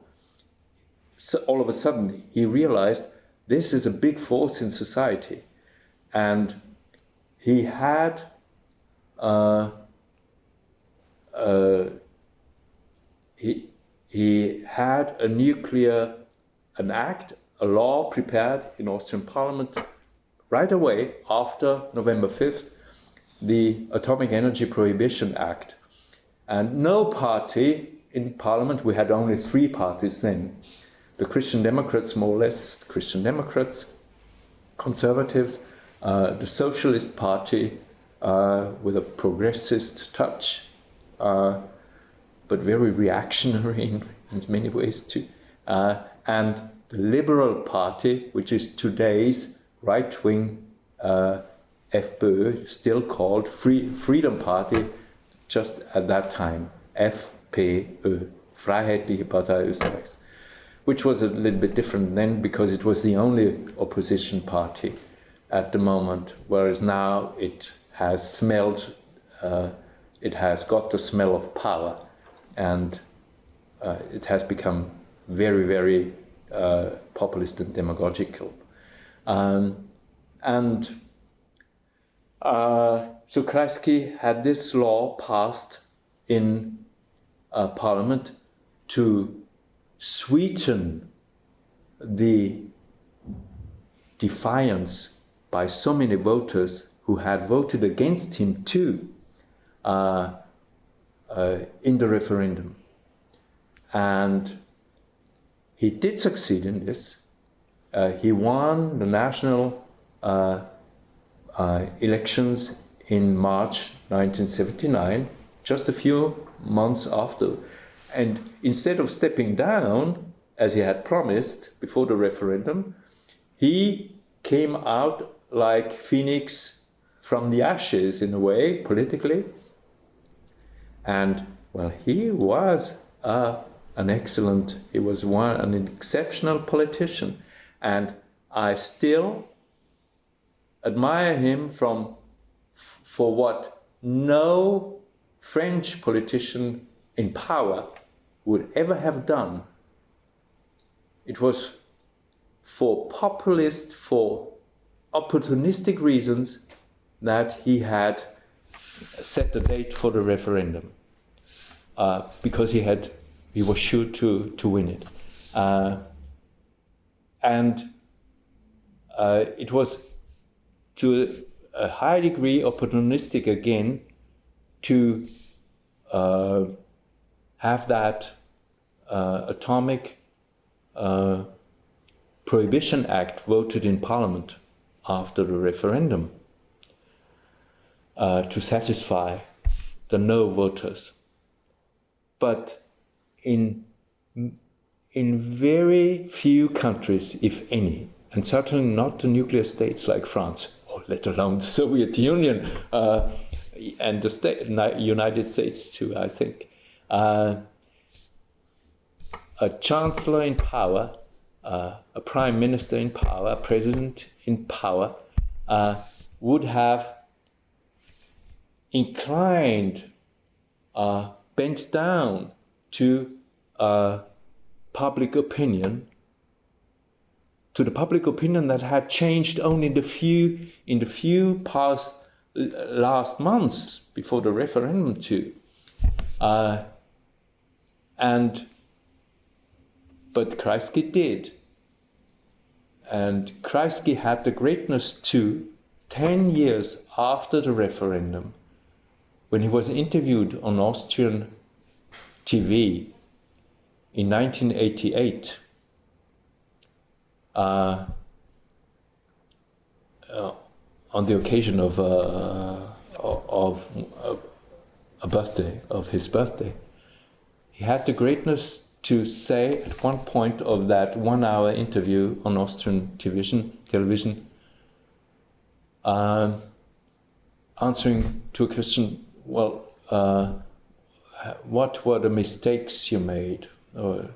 So all of a sudden he realized this is a big force in society, and he had he had a law prepared in Austrian Parliament right away after November 5th, the Atomic Energy Prohibition Act. And no party in Parliament, we had only 3 parties then, the Christian Democrats, more or less, Christian Democrats, Conservatives, the Socialist Party with a progressist touch, but very reactionary in many ways too, and the Liberal Party, which is today's right-wing FPÖ, still called Freedom Party, just at that time, FPÖ, Freiheitliche Partei Österreichs, which was a little bit different then because it was the only opposition party at the moment, whereas now it has got the smell of power, and it has become very, very populist and demagogical. So Kreisky had this law passed in Parliament to sweeten the defiance by so many voters who had voted against him too in the referendum. And he did succeed in this. He won the national elections in March 1979, just a few months after. And instead of stepping down, as he had promised before the referendum, he came out like Phoenix from the ashes, in a way, politically. And, well, he was an exceptional politician. And I still admire him for what no French politician in power would ever have done. It was for populist, for opportunistic reasons that he had set the date for the referendum, because he was sure to win it. And it was to a high degree opportunistic again to have that atomic Prohibition Act voted in Parliament after the referendum to satisfy the no voters. But in very few countries, if any, and certainly not the nuclear states like France, or let alone the Soviet Union and the United States too, I think, a chancellor in power, a prime minister in power, a president in power, would have inclined, bent down to public opinion, to the public opinion that had changed only in the few past last months before the referendum too. But Kreisky did. And Kreisky had the greatness too, 10 years after the referendum, when he was interviewed on Austrian TV in 1988, on the occasion of his birthday. He had the greatness to say at one point of that 1 hour interview on Austrian television, answering to a question, well, what were the mistakes you made, or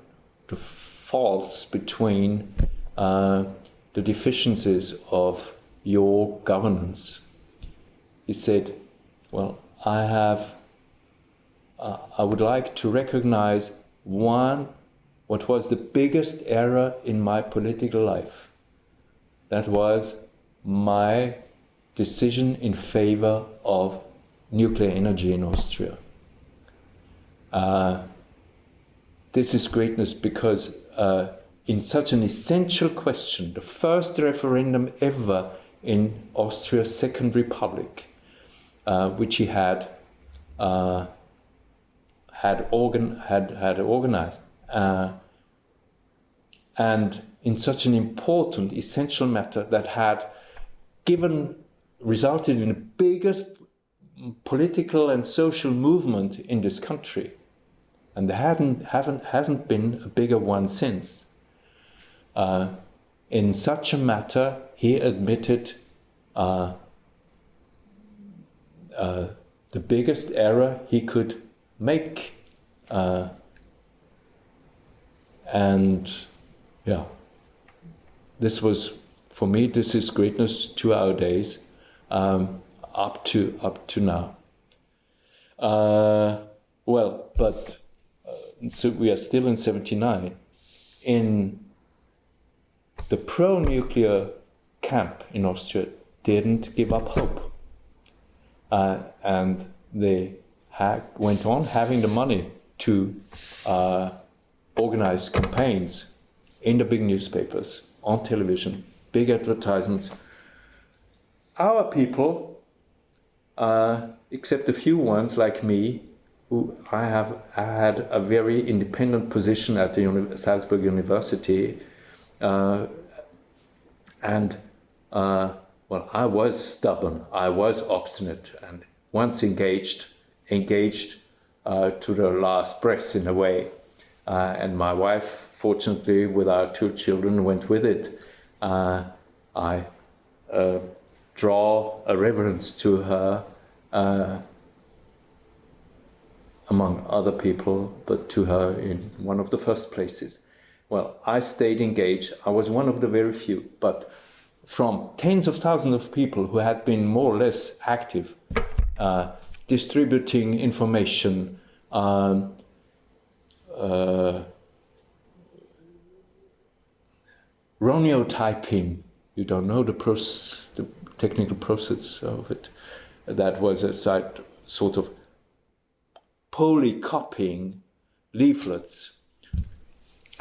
the faults between the deficiencies of your governance? He said, well, I would like to recognize what was the biggest error in my political life. That was my decision in favor of nuclear energy in Austria. This is greatness because in such an essential question, the first referendum ever in Austria's Second Republic, which he had organized, and in such an important, essential matter that had resulted in the biggest political and social movement in this country, and there hasn't been a bigger one since. In such a matter, he admitted the biggest error he could make, and yeah, this was, for me, this is greatness to our days, up to now. Well, but so we are still in 79. In the pro-nuclear camp in Austria didn't give up hope, and they went on having the money to organize campaigns in the big newspapers, on television, big advertisements. Our people, except a few ones like me, who I had a very independent position at the Salzburg University, well, I was stubborn, I was obstinate, and once engaged to the last breath in a way. And my wife, fortunately, with our 2 children, went with it. I draw a reverence to her, among other people, but to her in one of the first places. Well, I stayed engaged. I was one of the very few, but from tens of thousands of people who had been more or less active, distributing information, roniotyping, you don't know the technical process of it. That was a sort of polycopying leaflets,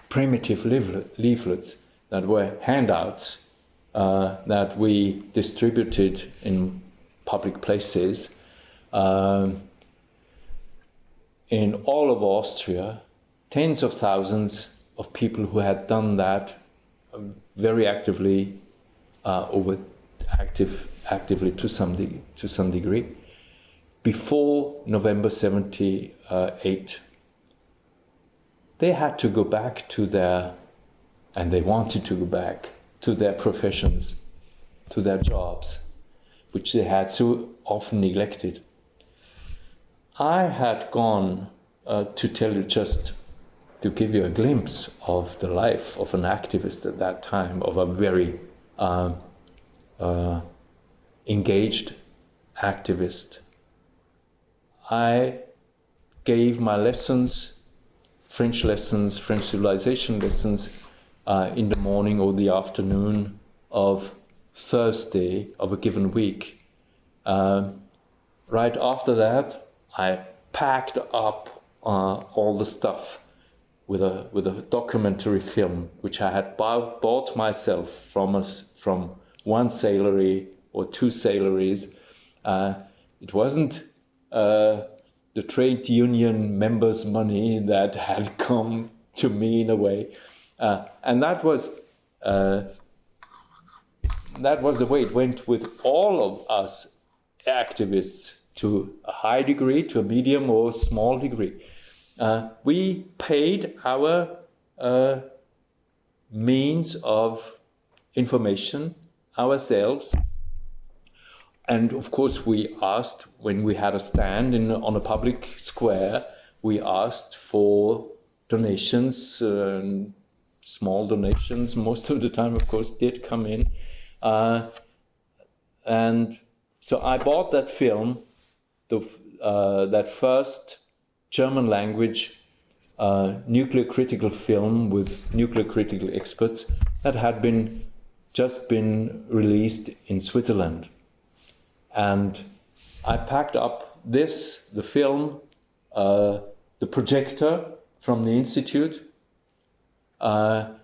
primitive leaflets that were handouts that we distributed in public places in all of Austria. Tens of thousands of people who had done that very actively, actively to some degree. Before November 78, they had to go back to and they wanted to go back to their professions, to their jobs, which they had so often neglected. I had gone, to tell you, just to give you a glimpse of the life of an activist at that time, of a very engaged activist. I gave my lessons, French civilization lessons, in the morning or the afternoon of Thursday of a given week. Right after that, I packed up all the stuff with a documentary film, which I had bought myself from one sailory or 2 sailories. It wasn't the trade union members' money that had come to me in a way, and that was the way it went with all of us activists, to a high degree, to a medium or small degree. We paid our means of information ourselves. And of course, we asked, when we had a stand on a public square, we asked for donations, small donations. Most of the time, of course, did come in. And so I bought that film, that first German language nuclear critical film with nuclear critical experts that had just been released in Switzerland. And I packed up the film, the projector from the Institute, and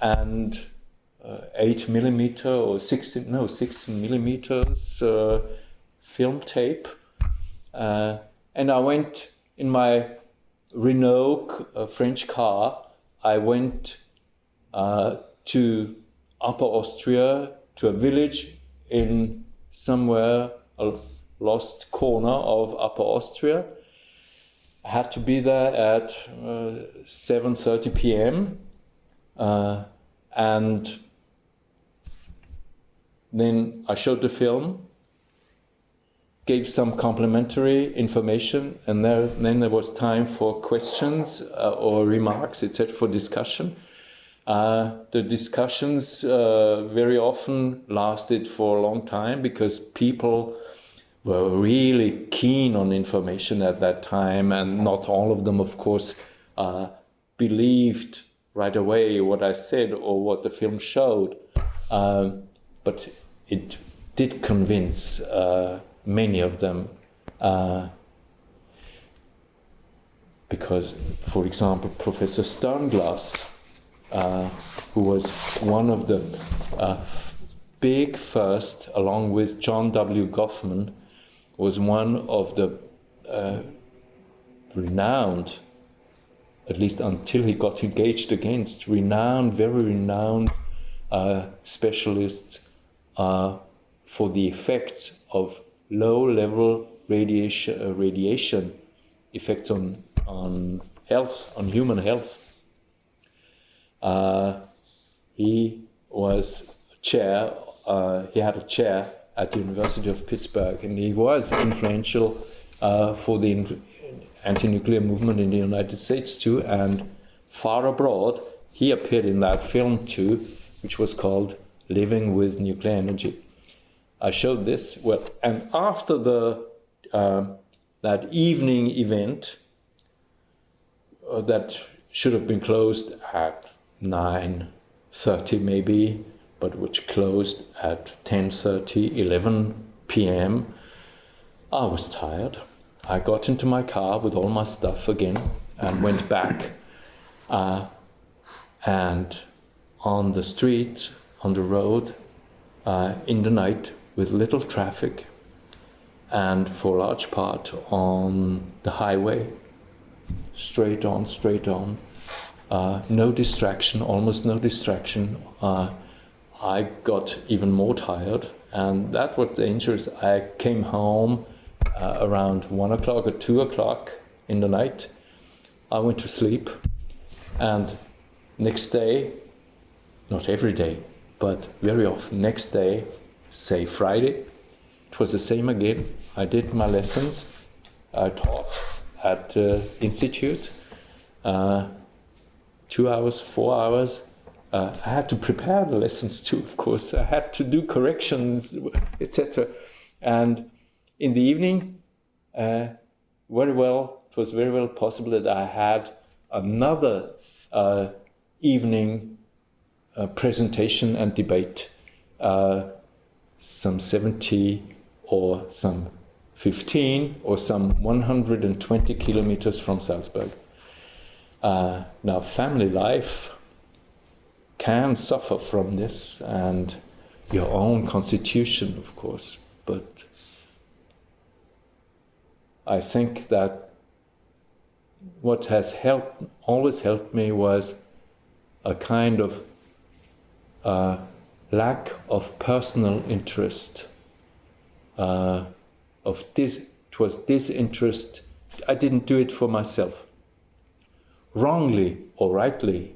8mm or 16 millimeters film tape. And I went in my Renault French car. I went to Upper Austria, to a village in somewhere a lost corner of Upper Austria. I had to be there at 7:30 p.m. And then I showed the film, gave some complimentary information, and then there was time for questions or remarks, etc., for discussion. The discussions very often lasted for a long time because people were really keen on information at that time, and not all of them, of course, believed right away what I said or what the film showed. But it did convince many of them. because, for example, Professor Sternglass, who was one of the big first, along with John W. Goffman, was one of the renowned, at least until he got engaged against, very renowned specialists for the effects of low-level radiation effects on health, on human health. He was chair. He had a chair at the University of Pittsburgh, and he was influential for the anti-nuclear movement in the United States too, and far abroad. He appeared in that film too, which was called Living with Nuclear Energy. I showed this, well, and after that evening event that should have been closed at 9:30 maybe, but which closed at 10:30, 11 p.m., I was tired. I got into my car with all my stuff again and went back. And on the street, on the road, in the night, with little traffic, and for a large part on the highway, straight on, no distraction, almost no distraction. I got even more tired, and that was dangerous. I came home around 1 o'clock or 2 o'clock in the night. I went to sleep, and next day, not every day, but very often, next day, say Friday, it was the same again. I did my lessons. I taught at Institute, 2 hours, 4 hours. I had to prepare the lessons too, of course. I had to do corrections, etc. And in the evening, it was very well possible that I had another evening presentation and debate, some 70 or some 15 or some 120 kilometers from Salzburg. Now, family life can suffer from this, and your own constitution, of course, but I think that what has always helped me was a kind of lack of personal interest. It was disinterest. I didn't do it for myself. Wrongly or rightly,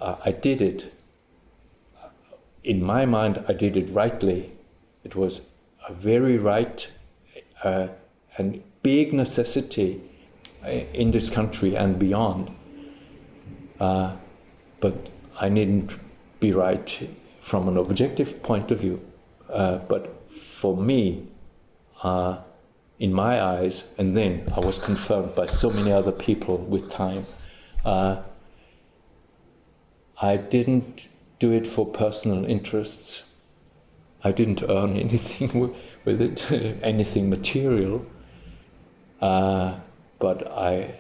I did it. In my mind, I did it rightly. It was a very right and big necessity in this country and beyond. But I needn't be right from an objective point of view. But for me, in my eyes, and then I was confirmed by so many other people with time, I didn't do it for personal interests. I didn't earn anything with it, anything material. But I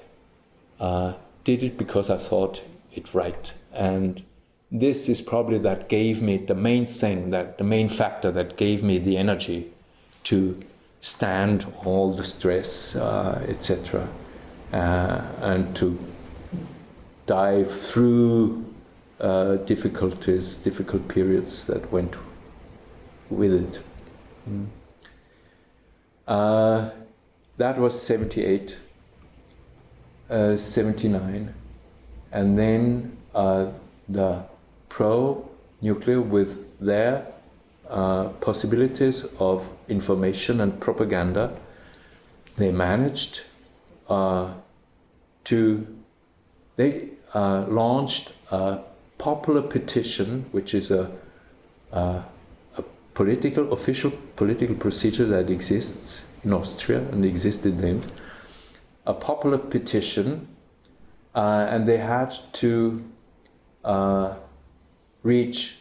did it because I thought it right. And this is probably that gave me the main factor that gave me the energy to stand all the stress, etc., and to dive through difficult periods that went with it. That was 78, 79, and then the pro-nuclear with their possibilities of information and propaganda, they managed they launched a popular petition, which is a official political procedure that exists in Austria and existed then, a popular petition, and they had to reach,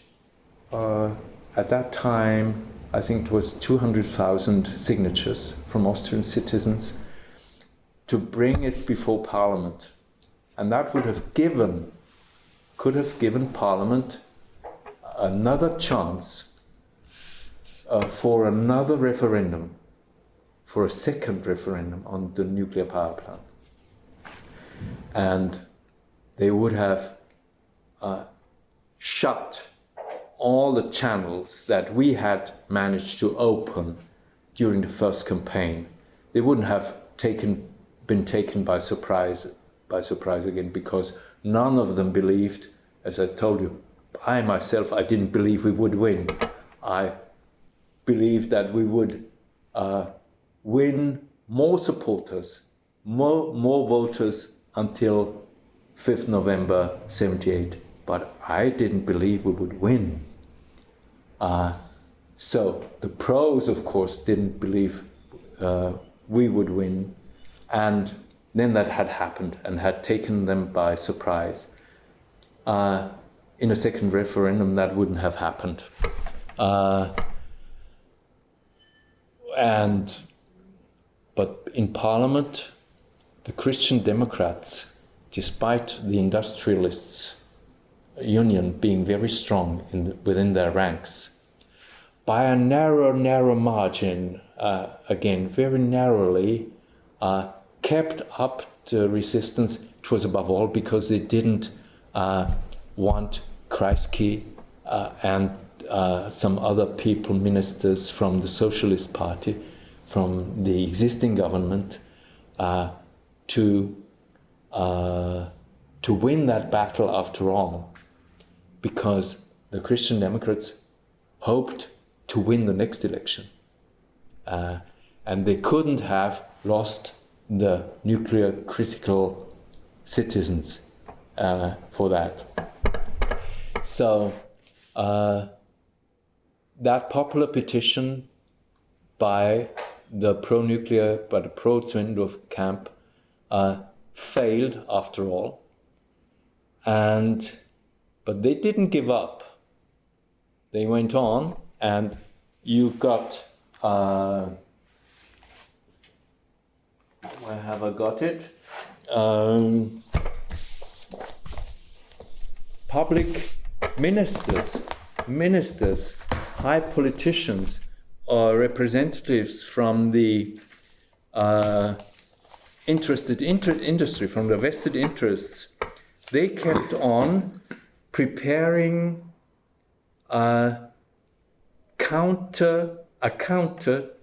at that time, I think it was 200,000 signatures from Austrian citizens to bring it before Parliament. And that could have given Parliament another chance for another referendum, for a second referendum on the nuclear power plant. And they would have shut all the channels that we had managed to open during the first campaign. They wouldn't have been taken by surprise again, because none of them believed, as I told you, I myself, I didn't believe we would win. I believed that we would win more supporters, more voters until 5th November 78. But I didn't believe we would win. So the pros, of course, didn't believe we would win. And then that had happened and had taken them by surprise. In a second referendum, that wouldn't have happened. But in Parliament, the Christian Democrats, despite the industrialists' union being very strong within their ranks, by a narrow margin, again, very narrowly, kept up the resistance. It was above all because they didn't want Kreisky and some other people, ministers from the Socialist Party, from the existing government, to win that battle after all, because the Christian Democrats hoped to win the next election. And they couldn't have lost the nuclear critical citizens for that. So that popular petition by the pro-Zwendorf camp failed after all. But they didn't give up. They went on, and you got, where have I got it? Public ministers, high politicians, or representatives from the industry, from the vested interests, they kept on preparing a counter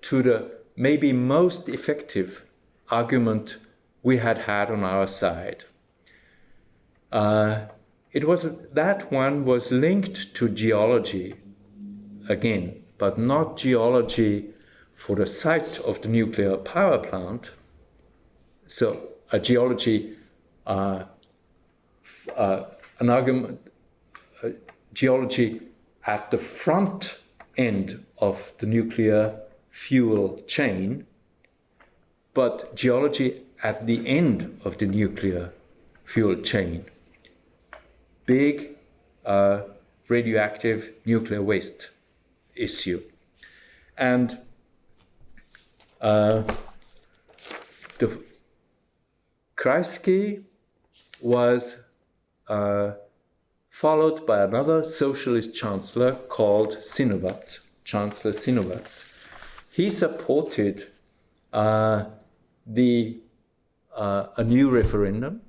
to the maybe most effective argument we had on our side. That one was linked to geology again, but not geology for the site of the nuclear power plant. So a geology, an argument, geology at the front end of the nuclear fuel chain, but geology at the end of the nuclear fuel chain. Big radioactive nuclear waste issue. And the Kreisky was followed by another socialist chancellor called Chancellor Sinowatz. He supported a new referendum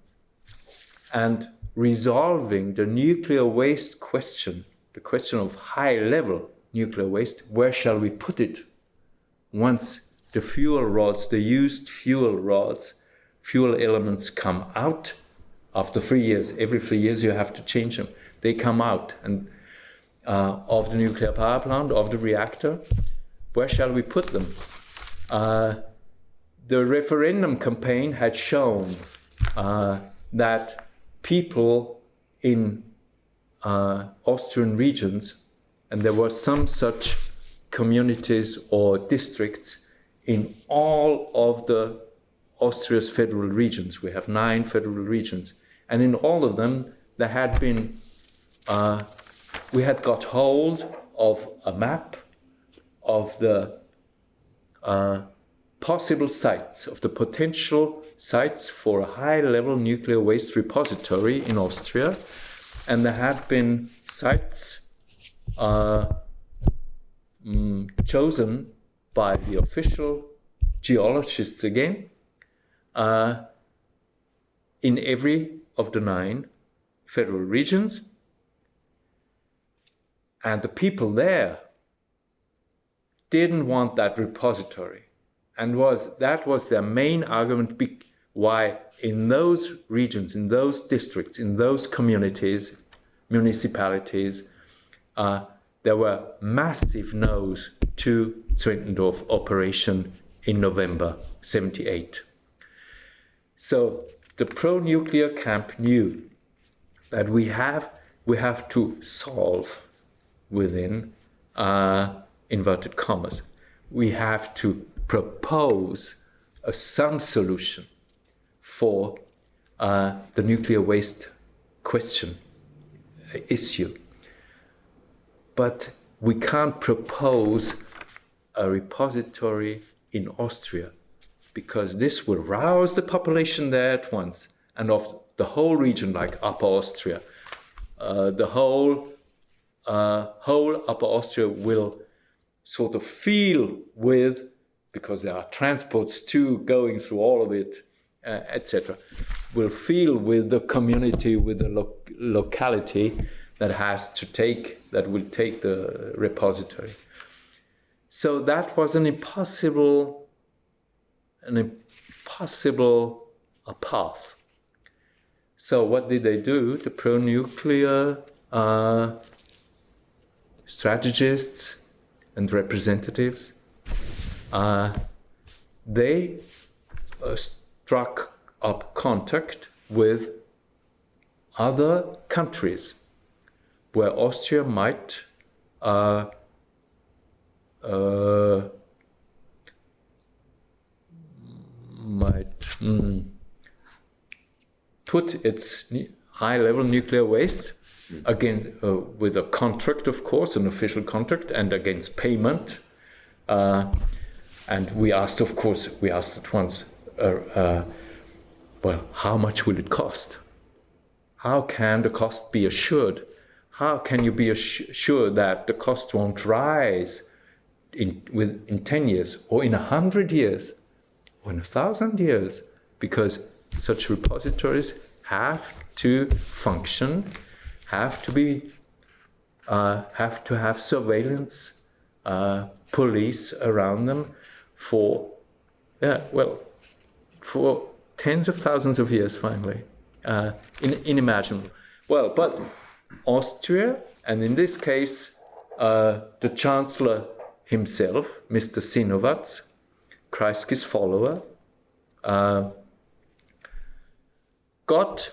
and resolving the nuclear waste question, the question of high-level nuclear waste. Where shall we put it once the fuel rods, the used fuel rods, fuel elements come out after 3 years? Every 3 years you have to change them. They come out and of the nuclear power plant, of the reactor. Where shall we put them? The referendum campaign had shown that people in Austrian regions, and there were some such communities or districts in all of the Austria's federal regions. We have 9 federal regions, and in all of them there had been, we had got hold of a map of the possible sites, of the potential sites for a high-level nuclear waste repository in Austria, and there had been sites chosen by the official geologists again in every of the 9 federal regions. And the people there didn't want that repository. And that was their main argument why in those regions, in those districts, in those communities, municipalities, there were massive no's to Zwentendorf operation in November 78. So the pro-nuclear camp knew that we have to solve within inverted commas. We have to propose some solution for the nuclear waste question issue. But we can't propose a repository in Austria because this will rouse the population there at once, and of the whole region, like Upper Austria. The whole Upper Austria will sort of feel with, because there are transports too going through all of it, etc., will feel with the community, with the locality that will take the repository. So that was an impossible path. So what did they do? The pro-nuclear strategists and representatives, they struck up contact with other countries where Austria might put its high-level nuclear waste against, with a contract, of course, an official contract, and against payment. And we asked at once, well, how much will it cost? How can the cost be assured? How can you be sure that the cost won't rise in 10 years, or in 100 years, or in 1,000 years? Because such repositories have to function, have to have surveillance, police around them for tens of thousands of years. Finally, inimaginable. Well, but Austria, and in this case, the Chancellor himself, Mr. Sinowatz, Kreisky's follower, got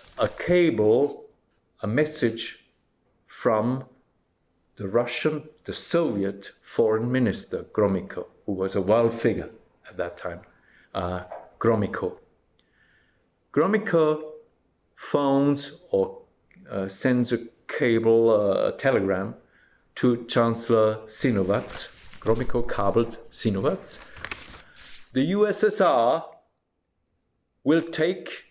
a message from the Soviet foreign minister, Gromyko, who was a world figure at that time, Gromyko. Gromyko phones or sends a telegram to Chancellor Sinowatz. Gromyko kabelt Sinowatz. The USSR will take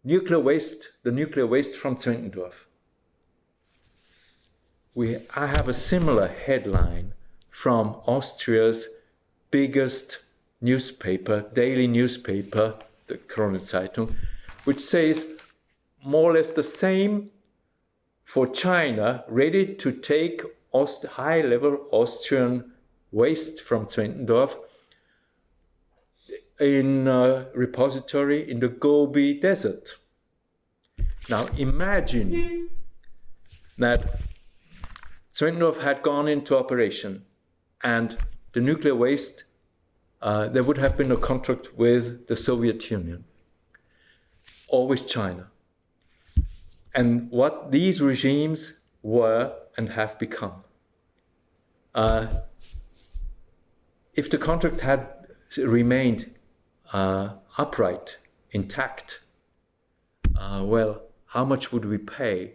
the nuclear waste from Zwentendorf. I have a similar headline from Austria's biggest newspaper, daily newspaper, the Kronenzeitung, which says more or less the same for China, ready to take high-level Austrian waste from Zwentendorf in a repository in the Gobi Desert. Now imagine that Zwentendorf had gone into operation, and the nuclear waste, there would have been a contract with the Soviet Union or with China. And what these regimes were and have become. If the contract had remained upright, intact, well, how much would we pay?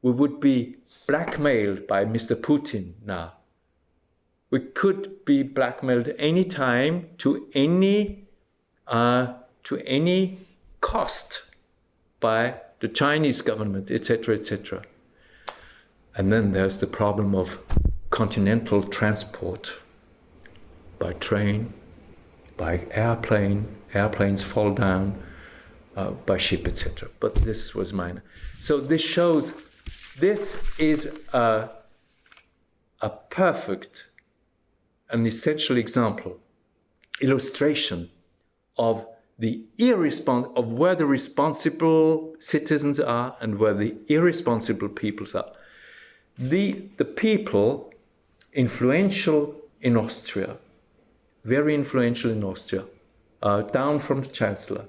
We would be blackmailed by Mr. Putin now. We could be blackmailed any time to any to any cost by the Chinese government, etc., etc. And then there's the problem of continental transport by train, by airplane, airplanes fall down, by ship, etc. But this was minor. So this shows, this is a perfect, an essential example, illustration of the of where the responsible citizens are and where the irresponsible peoples are. The people influential in Austria, very influential in Austria, down from the Chancellor,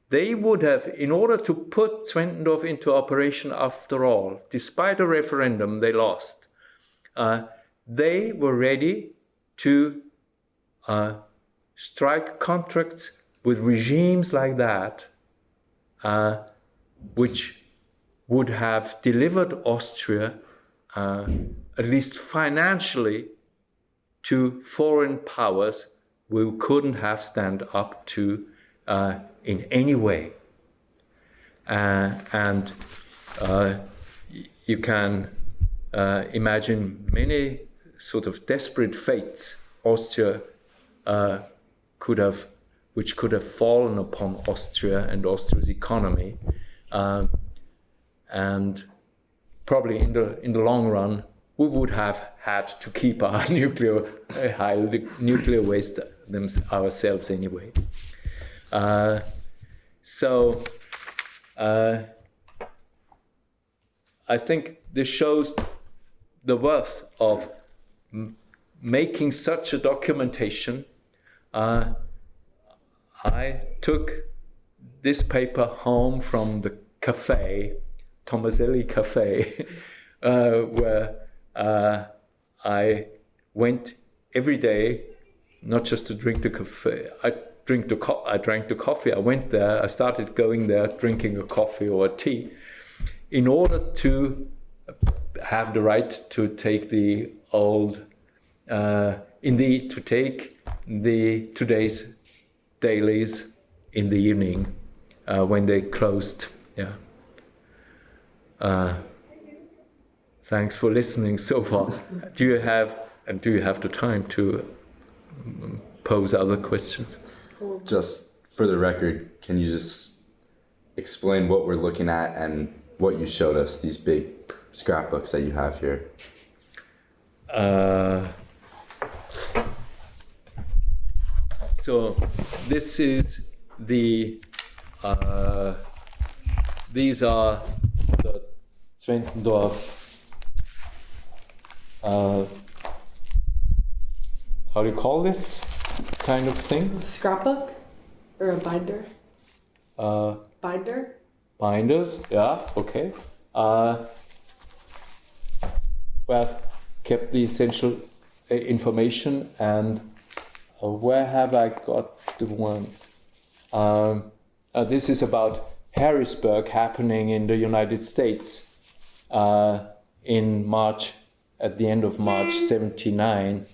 they would have, in order to put Zwentendorf into operation after all, despite a referendum they lost, they were ready to strike contracts with regimes like that, which would have delivered Austria, at least financially, to foreign powers we couldn't have stand up to in any way. And you can imagine many sort of desperate fates Austria which could have fallen upon Austria and Austria's economy, and probably in the long run we would have had to keep our nuclear waste ourselves anyway. So I think this shows the worth of making such a documentation. I took this paper home from the cafe, Tomaselli Cafe, where I went every day, not just to drink the coffee. I drank the coffee. I went there. I started going there, drinking a coffee or a tea, in order to have the right to take the old, to take the today's dailies in the evening when they closed. Yeah. Thanks for listening so far. Do you have the time to pose other questions? Just for the record, can you just explain what we're looking at and what you showed us, these big scrapbooks that you have here? So this is these are the Zwentendorf, how do you call this kind of thing? Scrapbook or a binder? Binder? Binders, yeah, okay. Well, kept the essential information, and where have I got the one? This is about Harrisburg happening in the United States in March, at the end of March 79,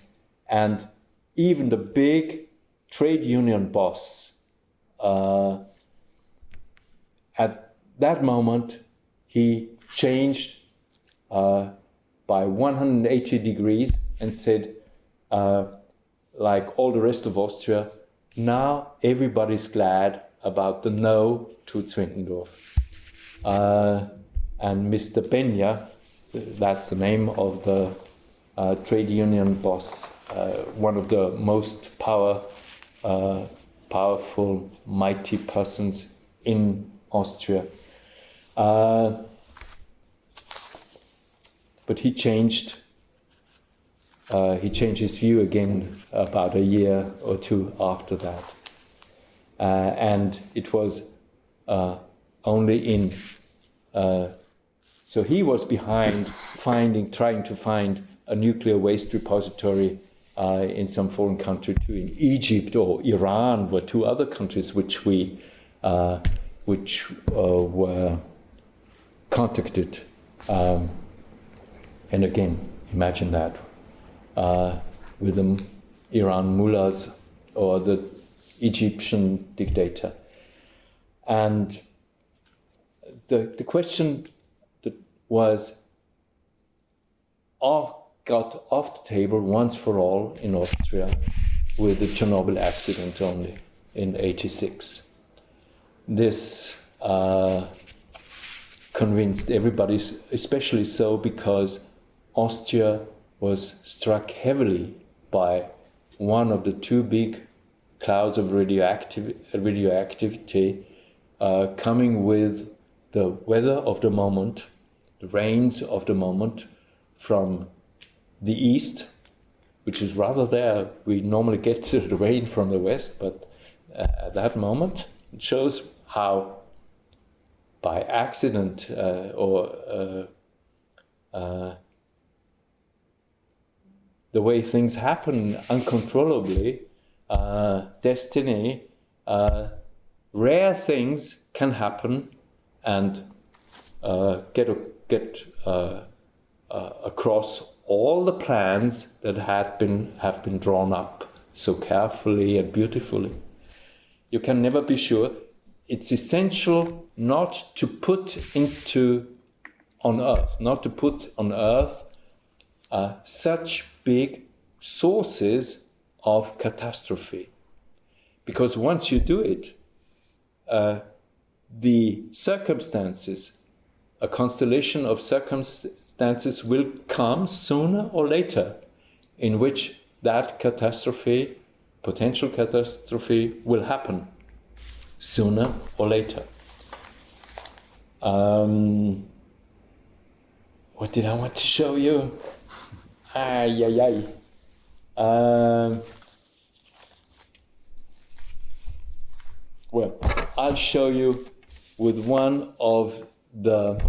and even the big trade union boss, at that moment, he changed by 180 degrees and said, like all the rest of Austria, now everybody's glad about the no to Zwentendorf. And Mr. Benja, that's the name of the trade union boss, one of the most powerful, mighty persons in Austria. But he changed his view again about a year or two after that. And it was only in... so he was behind trying to find a nuclear waste repository in some foreign country too. In Egypt or Iran were two other countries which were contacted. And again, imagine that with the Iran mullahs or the Egyptian dictator. And the question that was got off the table once for all in Austria with the Chernobyl accident only in '86. This convinced everybody, especially so because Austria was struck heavily by one of the two big clouds of radioactivity coming with the weather of the moment, the rains of the moment from the east, which is rather there. We normally get the rain from the west, but at that moment, it shows how by accident or the way things happen uncontrollably, destiny, rare things can happen and get across all the plans that have been drawn up so carefully and beautifully. You can never be sure. It's essential not to put on Earth such big sources of catastrophe. Because once you do it, the circumstances, a constellation of circumstances will come sooner or later in which that catastrophe, potential catastrophe, will happen sooner or later. What did I want to show you? Well, I'll show you with one of the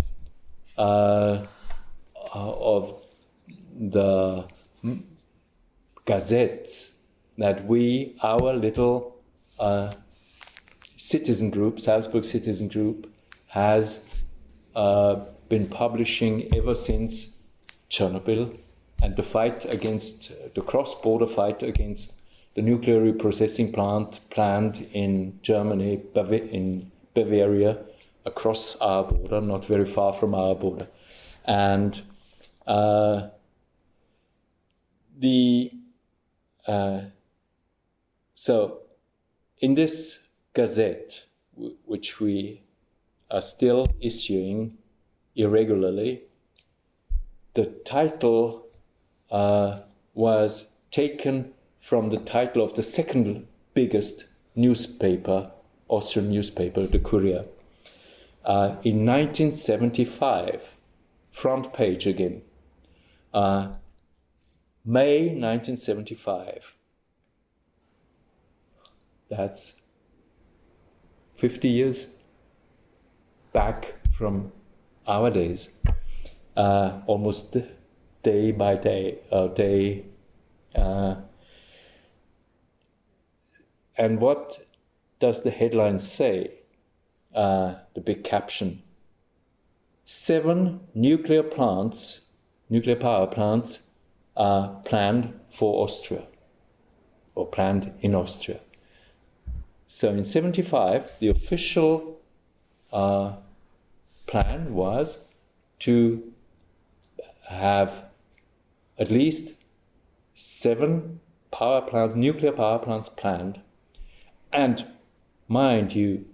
gazettes that our little citizen group, Salzburg citizen group, has been publishing ever since Chernobyl and the cross-border fight against the nuclear reprocessing plant planned in Germany, in Bavaria, across our border, not very far from our border. And so in this gazette, which we are still issuing irregularly, the title was taken from the title of the second biggest newspaper, Austrian newspaper, the Courier. In 1975, front page again, May 1975. That's 50 years back from our days, almost day by day, and what does the headline say? The big caption: 7 nuclear power plants are planned for Austria, or planned in Austria. So in 75, the official plan was to have at least 7 nuclear power plants planned, and mind you,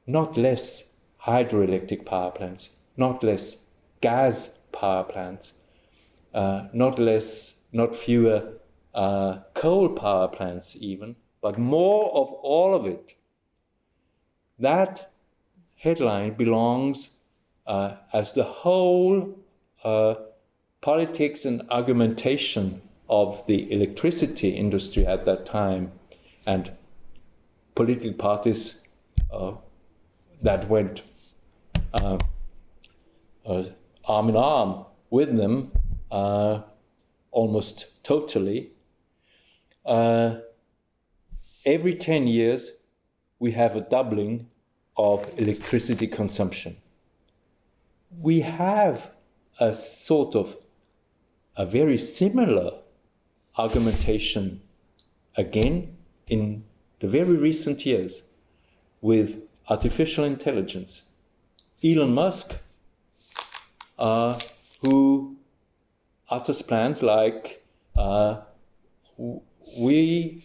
not less hydroelectric power plants, not less gas power plants, not fewer coal power plants even, but more of all of it. That headline belongs as the whole politics and argumentation of the electricity industry at that time, and political parties that went arm in arm with them almost totally. Every 10 years we have a doubling of electricity consumption. We have a sort of a very similar argumentation again in the very recent years, with artificial intelligence. Elon Musk, who utters plans like we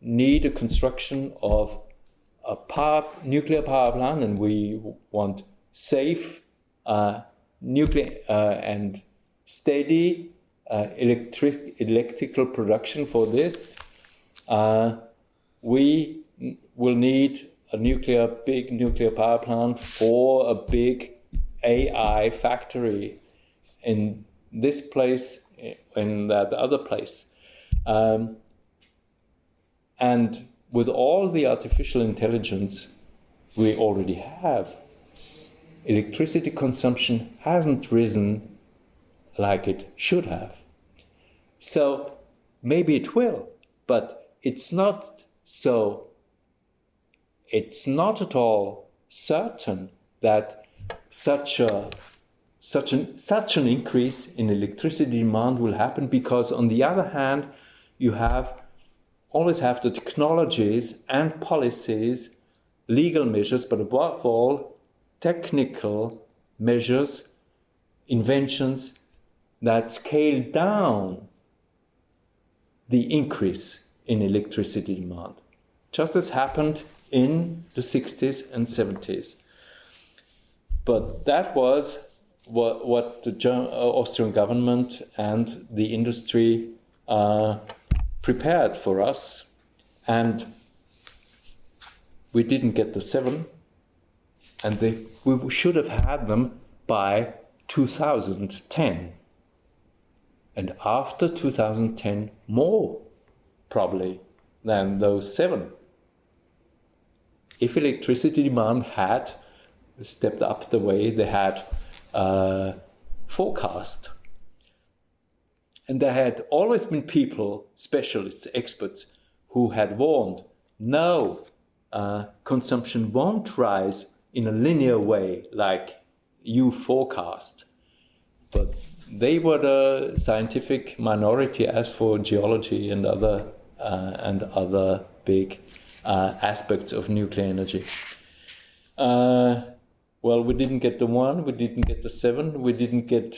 need a construction of a nuclear power plant, and we want safe nuclear and steady electrical production for this. We will need a big nuclear power plant for a big AI factory in this place, in that other place. And with all the artificial intelligence we already have, electricity consumption hasn't risen like it should have. So maybe it will, but it's not at all certain that such an increase in electricity demand will happen, because on the other hand, you always have the technologies and policies, legal measures, but above all, technical measures, inventions that scale down the increase in electricity demand, just as happened in the 60s and 70s. But that was what the Austrian government and the industry prepared for us, and we didn't get the 7, and we should have had them by 2010. And after 2010, more probably than those 7. If electricity demand had stepped up the way they had forecast. And there had always been people, specialists, experts, who had warned, no, consumption won't rise in a linear way like you forecast. But they were the scientific minority as for geology and other big aspects of nuclear energy. Well, we didn't get the 1, we didn't get the 7, we didn't get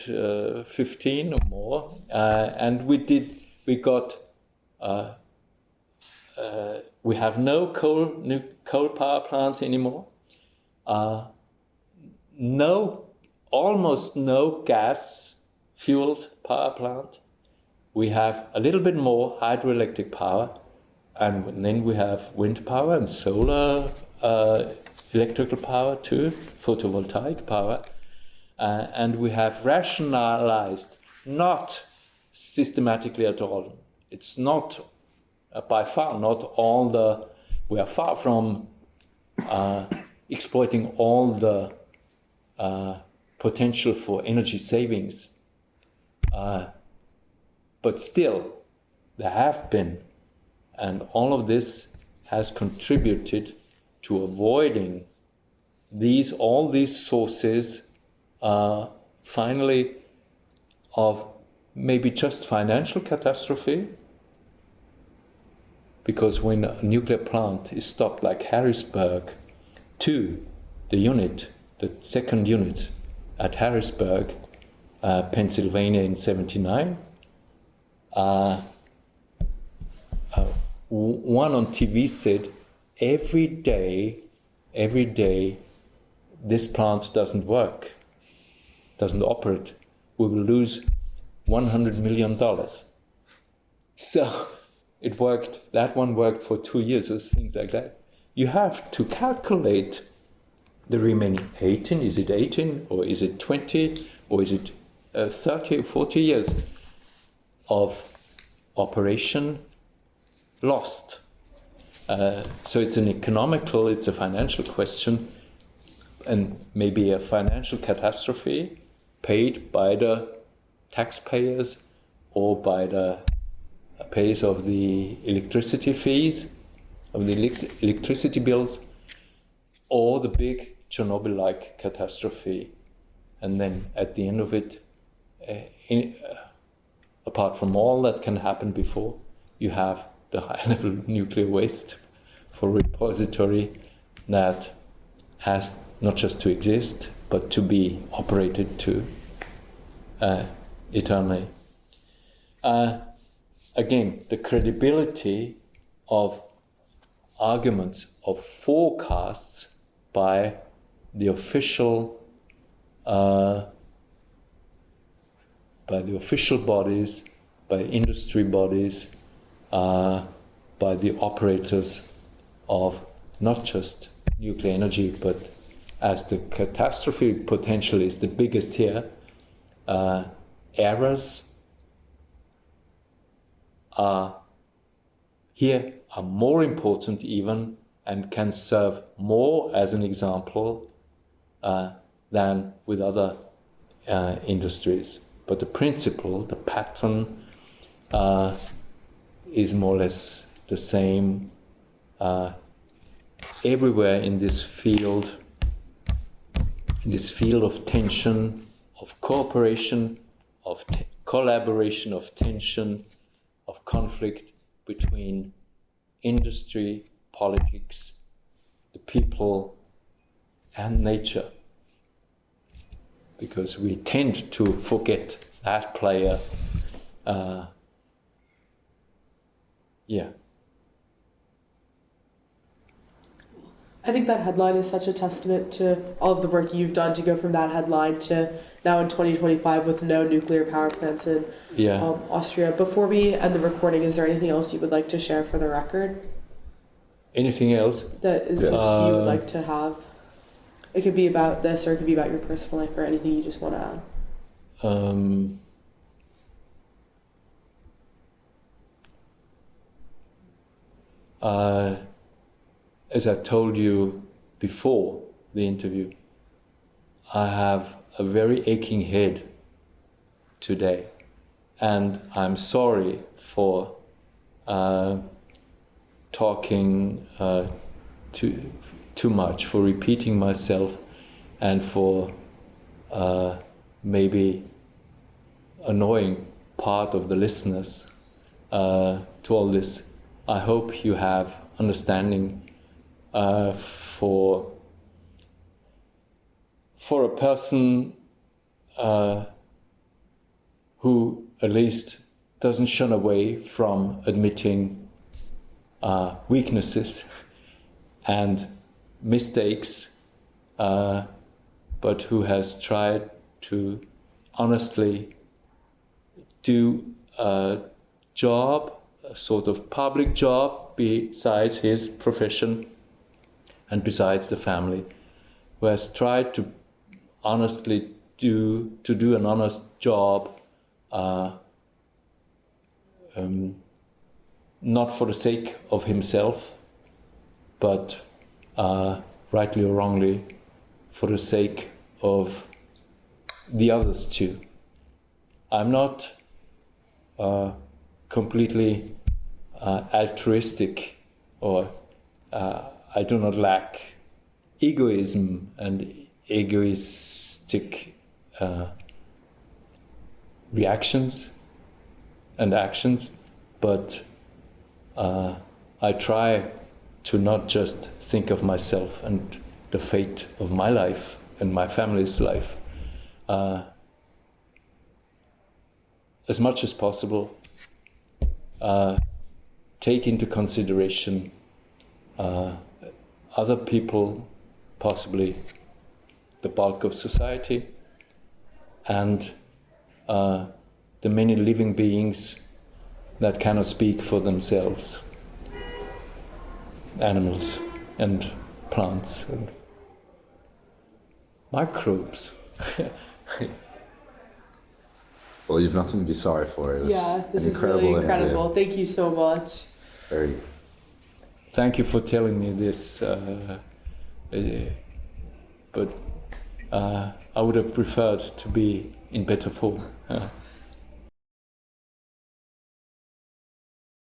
15 or more, and we have no coal power plant anymore. Almost no gas-fueled power plant. We have a little bit more hydroelectric power, and then we have wind power and solar electrical power too, photovoltaic power, and we have rationalized, not systematically at all. It's not, by far, not all we are far from exploiting all the potential for energy savings. But still, there have been, and all of this has contributed to avoiding all these sources, finally, of maybe just financial catastrophe, because when a nuclear plant is stopped, like Harrisburg 2, the second unit at Harrisburg, Pennsylvania in 1979, one on TV said, every day, this plant doesn't work, doesn't operate, we will lose $100 million. So it worked, that one worked for 2 years or things like that. You have to calculate the remaining 18, is it 18 or is it 20 or is it 30 or 40 years of operation lost. So it's it's a financial question, and maybe a financial catastrophe paid by the taxpayers or by the payers of the electricity fees, of the electricity bills, or the big Chernobyl-like catastrophe. And then at the end of it, apart from all that can happen before, you have the high-level nuclear waste for repository that has not just to exist, but to be operated to eternally. Again, the credibility of arguments, of forecasts by the official bodies, by industry bodies, by the operators of not just nuclear energy, but as the catastrophe potential is the biggest here, errors are more important even, and can serve more as an example than with other industries. But the principle, the pattern, is more or less the same everywhere in this field of tension, of cooperation, of collaboration, of tension, of conflict between industry, politics, the people, and nature. Because we tend to forget that player. I think that headline is such a testament to all of the work you've done to go from that headline to now in 2025 with no nuclear power plants in Austria. Before we end the recording, is there anything else you would like to share for the record? Anything else? That is you would like to have? It could be about this, or it could be about your personal life, or anything you just want to add. As I told you before the interview, I have a very aching head today, and I'm sorry for talking too much, for repeating myself, and for maybe annoying part of the listeners to all this. I hope you have understanding for a person who at least doesn't shun away from admitting weaknesses and mistakes, but who has tried to honestly do a job, a sort of public job besides his profession and besides the family, who has tried to honestly do an honest job, not for the sake of himself, but rightly or wrongly, for the sake of the others too. I'm not completely altruistic, or I do not lack egoism and egoistic reactions and actions, but I try to not just think of myself and the fate of my life and my family's life. As much as possible, take into consideration other people, possibly the bulk of society, and the many living beings that cannot speak for themselves, animals and plants and microbes. Well, you've nothing to be sorry for. It was this an is really incredible. interview. Thank you so much. Very. Thank you for telling me this, but I would have preferred to be in better form.